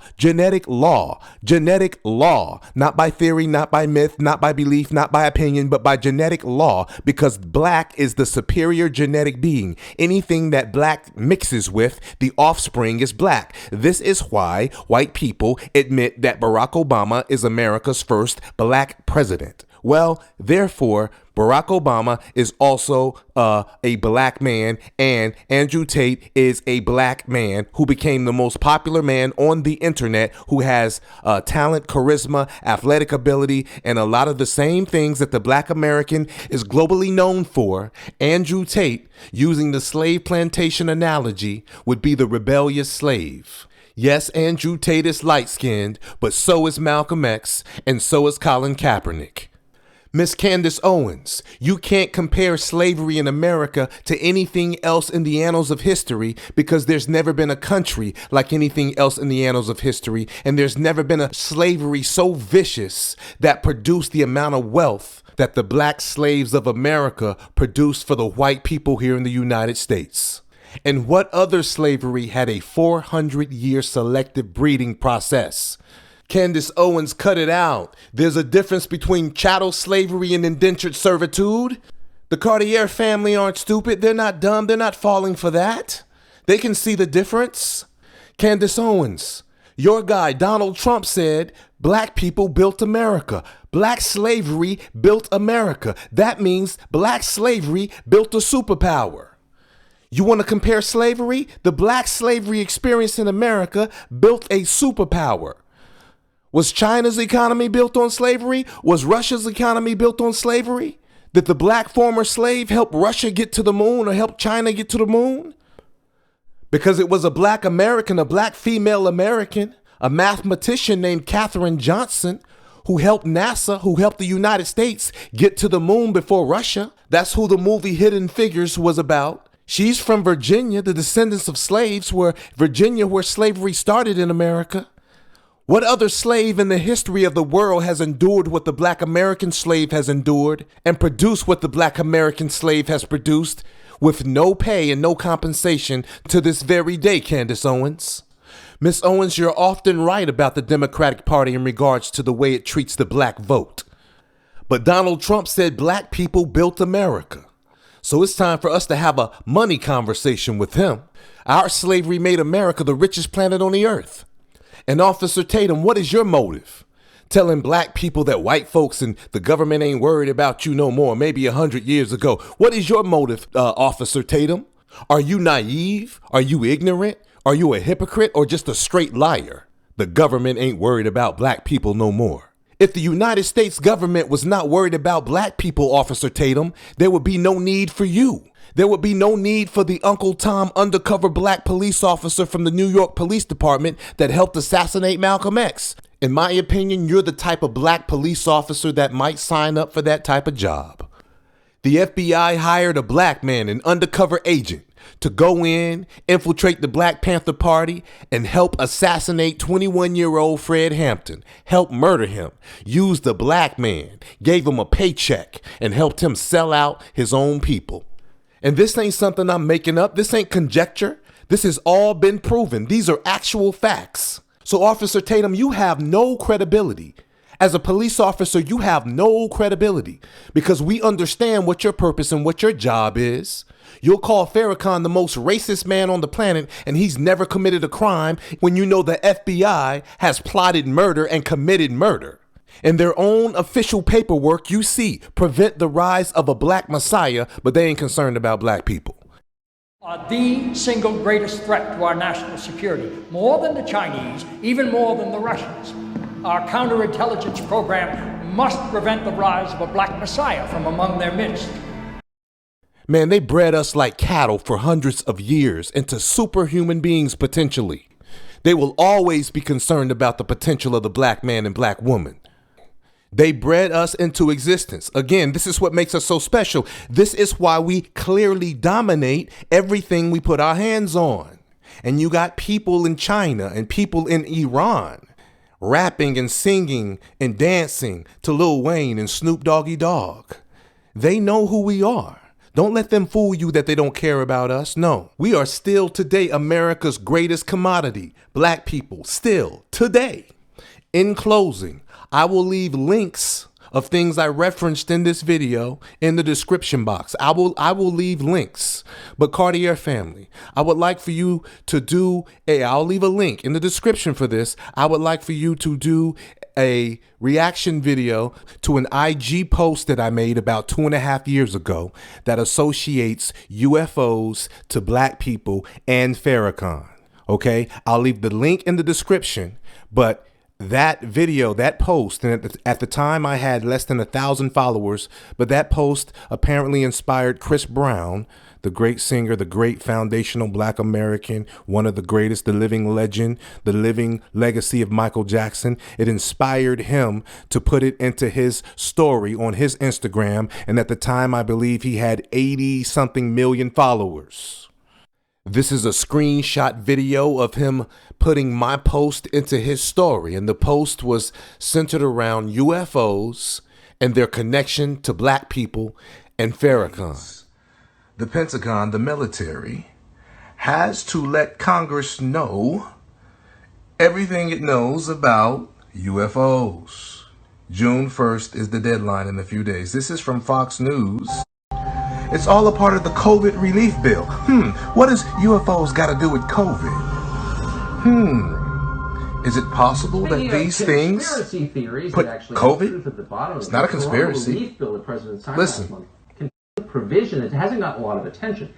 not by theory, not by myth, not by belief, not by opinion, but by genetic law, because black is the superior genetic being. Anything that black mixes with, the offspring is black. This is why white people admit that Barack Obama is America's first black president. Well, therefore, Barack Obama is also a black man, and Andrew Tate is a black man who became the most popular man on the internet, who has talent, charisma, athletic ability, and a lot of the same things that the black American is globally known for. Andrew Tate, using the slave plantation analogy, would be the rebellious slave. Yes, Andrew Tate is light-skinned, but so is Malcolm X, and so is Colin Kaepernick. Miss Candace Owens, you can't compare slavery in America to anything else in the annals of history, because there's never been a country like anything else in the annals of history, and there's never been a slavery so vicious that produced the amount of wealth that the black slaves of America produced for the white people here in the United States. And what other slavery had a 400-year selective breeding process? Candace Owens, cut it out. There's a difference between chattel slavery and indentured servitude. The Cartier family aren't stupid. They're not dumb. They're not falling for that. They can see the difference. Candace Owens, your guy Donald Trump said black people built America. Black slavery built America. That means black slavery built a superpower. You want to compare slavery? The black slavery experience in America built a superpower. Was China's economy built on slavery? Was Russia's economy built on slavery? Did the black former slave help Russia get to the moon or help China get to the moon? Because it was a black American, a black female American, a mathematician named Katherine Johnson, who helped NASA, who helped the United States get to the moon before Russia. That's who the movie Hidden Figures was about. She's from Virginia, the descendants of slaves, where slavery started in America. What other slave in the history of the world has endured what the black American slave has endured and produced what the black American slave has produced with no pay and no compensation to this very day, Candace Owens? Miss Owens, you're often right about the Democratic Party in regards to the way it treats the black vote. But Donald Trump said black people built America. So it's time for us to have a money conversation with him. Our slavery made America the richest planet on the earth. And Officer Tatum, what is your motive? Telling black people that white folks and the government ain't worried about you no more, maybe 100 years ago. What is your motive, Officer Tatum? Are you naive? Are you ignorant? Are you a hypocrite or just a straight liar? The government ain't worried about black people no more. If the United States government was not worried about black people, Officer Tatum, there would be no need for you. There would be no need for the Uncle Tom undercover black police officer from the New York Police Department that helped assassinate Malcolm X. In my opinion, you're the type of black police officer that might sign up for that type of job. The FBI hired a black man, an undercover agent, to go in, infiltrate the Black Panther Party, and help assassinate 21-year-old Fred Hampton, help murder him, used the black man, gave him a paycheck, and helped him sell out his own people. And this ain't something I'm making up. This ain't conjecture. This has all been proven. These are actual facts. So Officer Tatum, you have no credibility. As a police officer, you have no credibility because we understand what your purpose and what your job is. You'll call Farrakhan the most racist man on the planet and he's never committed a crime when you know the FBI has plotted murder and committed murder. In their own official paperwork, you see, prevent the rise of a black messiah, but they ain't concerned about black people. Are the single greatest threat to our national security, more than the Chinese, even more than the Russians. Our counterintelligence program must prevent the rise of a black messiah from among their midst. Man, they bred us like cattle for hundreds of years into superhuman beings potentially. They will always be concerned about the potential of the black man and black woman. They bred us into existence. Again, this is what makes us so special. This is why we clearly dominate everything we put our hands on. And you got people in China and people in Iran rapping and singing and dancing to Lil Wayne and Snoop Doggy Dogg. They know who we are. Don't let them fool you that they don't care about us. No, we are still today America's greatest commodity. Black people, still today. In closing, I will leave links of things I referenced in this video in the description box. I will leave links. But Cartier Family, I would like for you to do I'll leave a link in the description for this. I would like for you to do a reaction video to an IG post that I made about 2.5 years ago that associates UFOs to black people and Farrakhan. Okay, I'll leave the link in the description, but that video, that post, and at the time I had less than 1,000 followers, but that post apparently inspired Chris Brown, the great singer, the great foundational black American, one of the greatest, the living legend, the living legacy of Michael Jackson. It inspired him to put it into his story on his Instagram. And at the time, I believe he had 80-something million followers. This is a screenshot video of him putting my post into his story. And the post was centered around UFOs and their connection to black people and Farrakhan. The Pentagon, the military, has to let Congress know everything it knows about UFOs. June 1st is the deadline in a few days. This is from Fox News. It's all a part of the COVID relief bill. What does UFOs got to do with COVID? Is it possible that these things put COVID? It's not a conspiracy. Listen. Provision that hasn't gotten a lot of attention.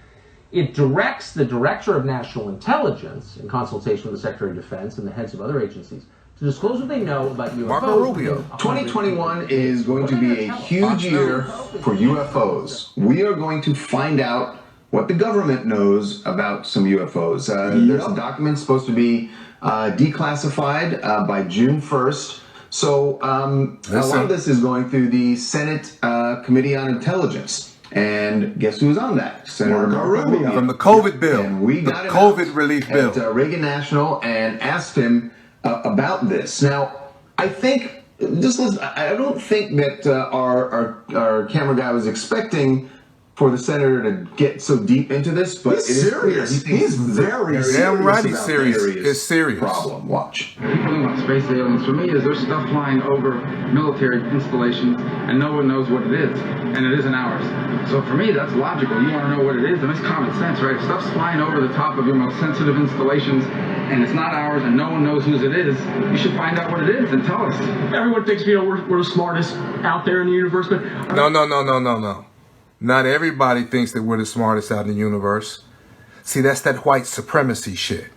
It directs the Director of National Intelligence, in consultation with the Secretary of Defense and the heads of other agencies, to disclose what they know about UFOs. Marco Rubio. 2021 is going to be a huge year for UFOs. We are going to find out what the government knows about some UFOs. There's a document supposed to be declassified by June 1st. So a lot of this is going through the Senate Committee on Intelligence. And guess who's on that? Senator Marco Rubio. From the COVID bill. And we got the COVID relief bill. At Reagan National and asked him about this. Now, I think, just listen, I don't think that our camera guy was expecting for the senator to get so deep into this, but he's serious. He's very serious. Damn right he's serious. It's serious. Problem. Watch. The thing about space aliens for me is there's stuff flying over military installations and no one knows what it is, and it isn't ours. So for me, that's logical. You want to know what it is, and it's common sense, right? If stuff's flying over the top of your most sensitive installations and it's not ours and no one knows whose it is, you should find out what it is and tell us. Everyone thinks we're the smartest out there in the universe, but No. Not everybody thinks that we're the smartest out in the universe. See, that's that white supremacy shit.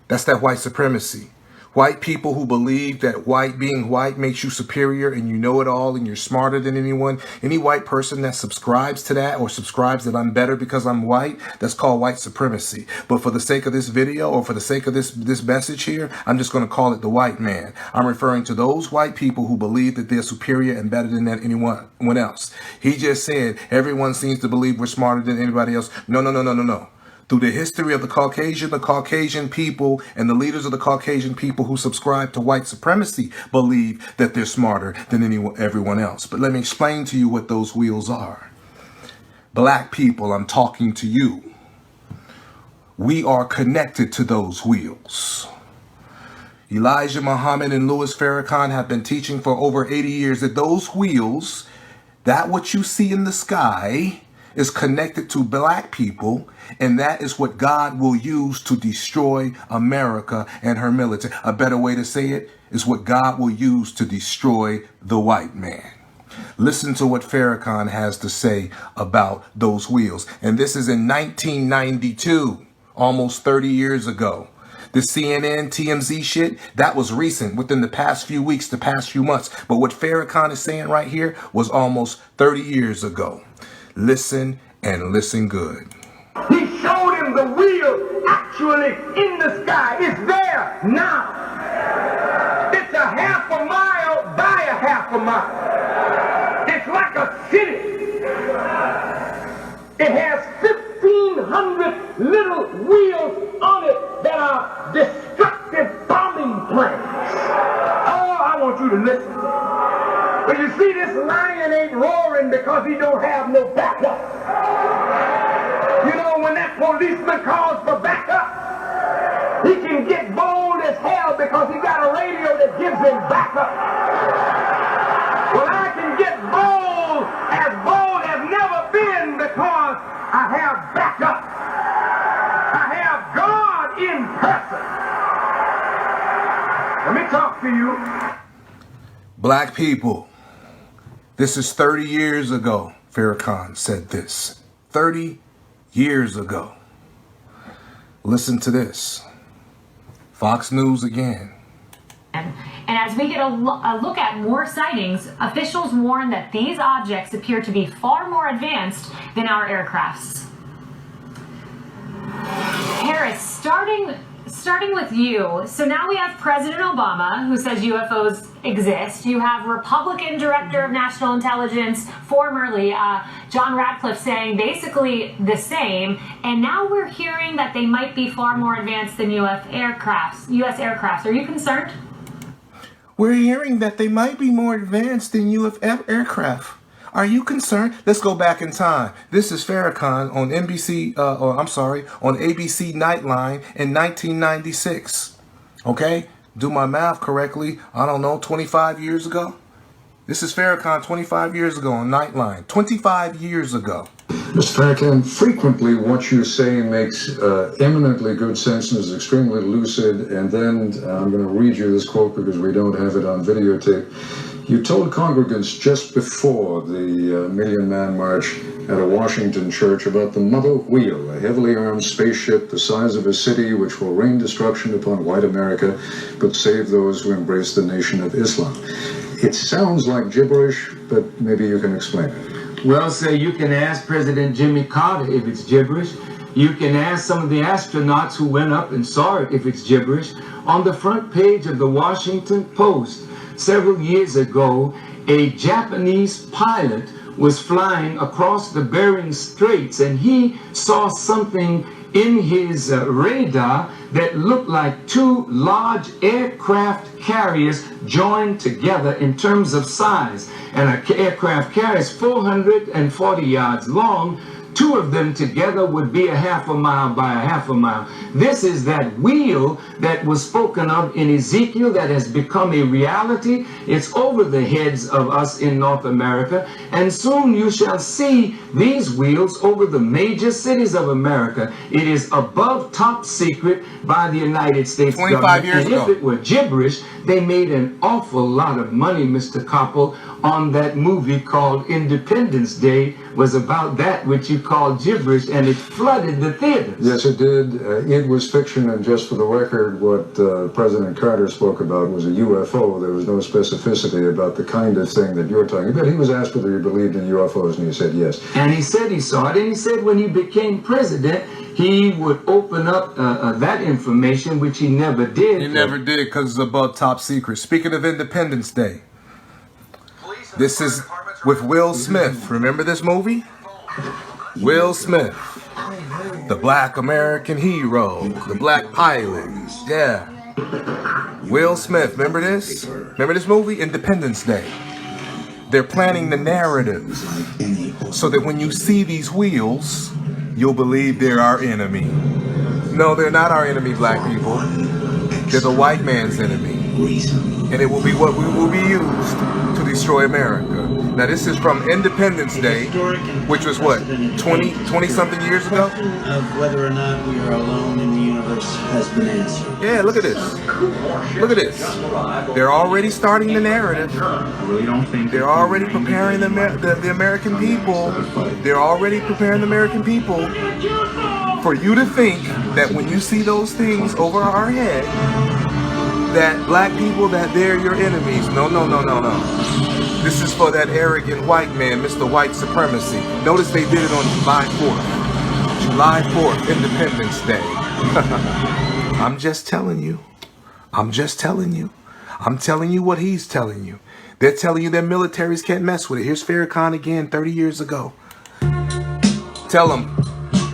That's that white supremacy. White people who believe that being white makes you superior and you know it all and you're smarter than anyone. Any white person that subscribes to that or subscribes that I'm better because I'm white, that's called white supremacy. But for the sake of this video or for the sake of this message here, I'm just going to call it the white man. I'm referring to those white people who believe that they're superior and better than anyone else. He just said everyone seems to believe we're smarter than anybody else. No. Through the history of the Caucasian people and the leaders of the Caucasian people who subscribe to white supremacy believe that they're smarter than everyone else. But let me explain to you what those wheels are. Black people, I'm talking to you. We are connected to those wheels. Elijah Muhammad and Louis Farrakhan have been teaching for over 80 years that those wheels, that what you see in the sky, is connected to black people, and that is what God will use to destroy America and her military. A better way to say it is what God will use to destroy the white man. Listen to what Farrakhan has to say about those wheels. And this is in 1992, almost 30 years ago. The CNN, TMZ shit, that was recent, within the past few weeks, the past few months. But what Farrakhan is saying right here was almost 30 years ago. Listen and listen good. He showed him the wheel actually in the sky. It's there now. It's a half a mile by a half a mile. It's like a city. It has 1,500 little wheels on it that are destructive bombing planes. Oh, I want you to listen. But you see, this lion ain't roaring because he don't have no backup. You know, when that policeman calls for backup, he can get bold as hell because he got a radio that gives him backup. Well, I can get bold as never been because I have backup. I have God in person. Let me talk to you. Black people, this is 30 years ago, Farrakhan said this. 30 years ago. Listen to this. Fox News again. And as we get a look at more sightings, officials warn that these objects appear to be far more advanced than our aircrafts. Harris, starting with you. So now we have President Obama, who says UFOs exist. You have Republican Director of National Intelligence, formerly John Ratcliffe, saying basically the same. And now we're hearing that they might be far more advanced than U.S. aircrafts. Are you concerned? We're hearing that they might be more advanced than U.S. aircraft. Are you concerned? Let's go back in time. This is Farrakhan on on ABC Nightline in 1996. Okay? Do my math correctly. I don't know, 25 years ago? This is Farrakhan 25 years ago on Nightline. 25 years ago. Mr. Farrakhan, frequently what you say makes eminently good sense and is extremely lucid. And then I'm going to read you this quote because we don't have it on videotape. You told congregants just before the Million Man March at a Washington church about the Mother Wheel, a heavily armed spaceship the size of a city which will rain destruction upon white America, but save those who embrace the Nation of Islam. It sounds like gibberish, but maybe you can explain it. Well, sir, you can ask President Jimmy Carter if it's gibberish. You can ask some of the astronauts who went up and saw it if it's gibberish. On the front page of the Washington Post, several years ago, a Japanese pilot was flying across the Bering Straits and he saw something in his radar that looked like two large aircraft carriers joined together in terms of size. And an aircraft carrier is 440 yards long. Two of them together would be a half a mile by a half a mile. This is that wheel that was spoken of in Ezekiel that has become a reality. It's over the heads of us in North America. And soon you shall see these wheels over the major cities of America. It is above top secret by the United States 25 government. years and ago. If it were gibberish, they made an awful lot of money, Mr. Koppel, on that movie called Independence Day. Was about that which you call gibberish, and it flooded the theaters. Yes, it did. It was fiction, and just for the record, what President Carter spoke about was a UFO. There was no specificity about the kind of thing that you're talking about. He was asked whether he believed in UFOs, and he said yes. And he said he saw it, and he said when he became president, he would open up that information, which he never did. He never did because it's above top secret. Speaking of Independence Day, this is with Will Smith. Remember this movie? Will Smith, the black American hero, the black pilot. Yeah. Will Smith, remember this? Remember this movie? Independence Day. They're planning the narrative so that when you see these wheels, you'll believe they're our enemy. No, they're not our enemy, black people. They're the white man's enemy. And it will be what we will be used to destroy America. Now, this is from Independence Day, which was what, 20-something years ago? The question of whether or not we are alone in the universe has been answered. Yeah, look at this. Look at this. They're already starting the narrative. They're already preparing the American people. They're already preparing the American people for you to think that when you see those things over our head, that black people, that they're your enemies. No, no, no, no, no. This is for that arrogant white man, Mr. White Supremacy. Notice they did it on July 4th. July 4th, Independence Day. I'm just telling you. I'm just telling you. I'm telling you what he's telling you. They're telling you that militaries can't mess with it. Here's Farrakhan again, 30 years ago. Tell them.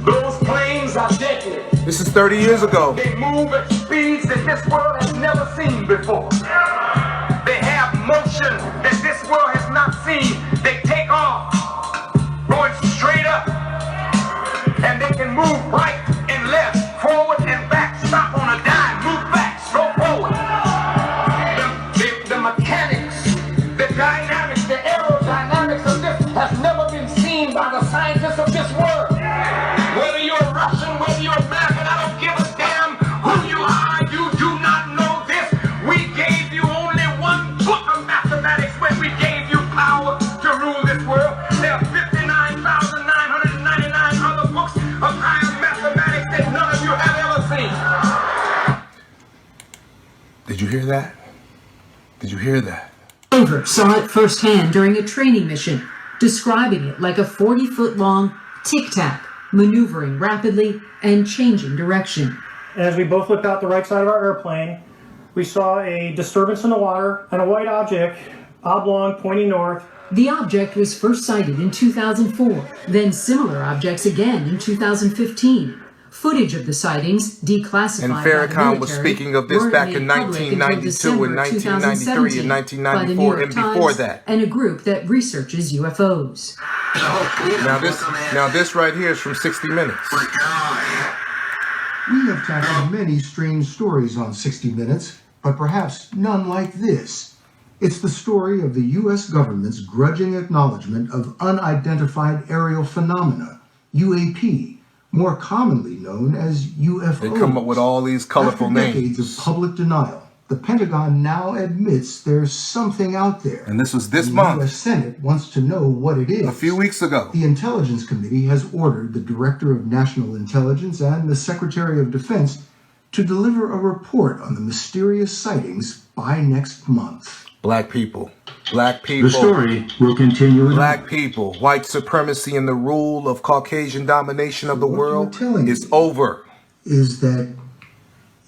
Those planes are deadly. This is 30 years ago. They move at speeds that this world has never seen before. They have motion that this world has not seen. They take off, going straight up. And they can move right and left, forward and back, stop on a dime, move back, slow forward. The mechanics, the dynamics, the aerodynamics of this has never been seen by the scientists of this world. Whether you're Russian, whether you're American, I don't give a damn who you are, you do not know this. We gave you only one book of mathematics when we gave you power to rule this world. There are 59,999 other books of higher mathematics that none of you have ever seen. Did you hear that? Did you hear that? Over saw it firsthand during a training mission, describing it like a 40-foot-long tic-tac, maneuvering rapidly and changing direction. As we both looked out the right side of our airplane, we saw a disturbance in the water and a white object, oblong, pointing north. The object was first sighted in 2004, then similar objects again in 2015. Footage of the sightings, declassified and Farrakhan was speaking of this back in 1992 and 1993 and 1994 and before that. And a group that researches UFOs. Now this right here is from 60 Minutes. We have tackled many strange stories on 60 Minutes, but perhaps none like this. It's the story of the U.S. government's grudging acknowledgement of unidentified aerial phenomena, UAP, more commonly known as UFOs. They come up with all these colorful names. After decades of public denial, the Pentagon now admits there's something out there. And this was this month. The U.S. Senate wants to know what it is. A few weeks ago. The Intelligence Committee has ordered the Director of National Intelligence and the Secretary of Defense to deliver a report on the mysterious sightings by next month. Black people. Black people. The story will continue. Black people. White supremacy and the rule of Caucasian domination of the world is over. Is that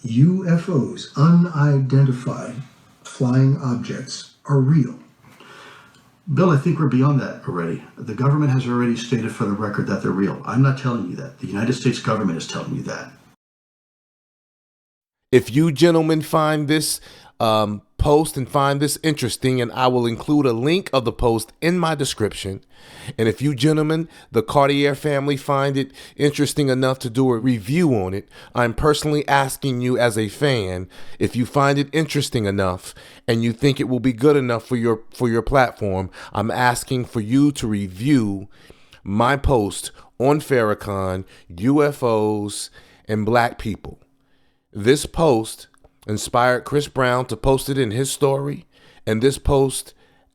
UFOs, unidentified flying objects, are real. Bill, I think we're beyond that already. The government has already stated for the record that they're real. I'm not telling you that. The United States government is telling you that. If you gentlemen find this post and find this interesting, and I will include a link of the post in my description. And if you gentlemen, the Cartier family, find it interesting enough to do a review on it, I'm personally asking you as a fan, if you find it interesting enough and you think it will be good enough for your platform, I'm asking for you to review my post on Farrakhan, UFOs, and black people. This post inspired Chris Brown to post it in his story, and this post,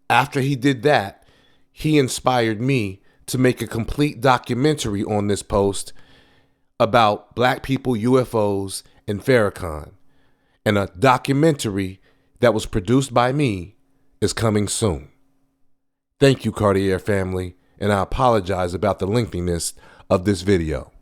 after he did that, he inspired me to make a complete documentary on this post about black people, UFOs, and Farrakhan. And a documentary that was produced by me is coming soon. Thank you, Cartier family, and I apologize about the lengthiness of this video.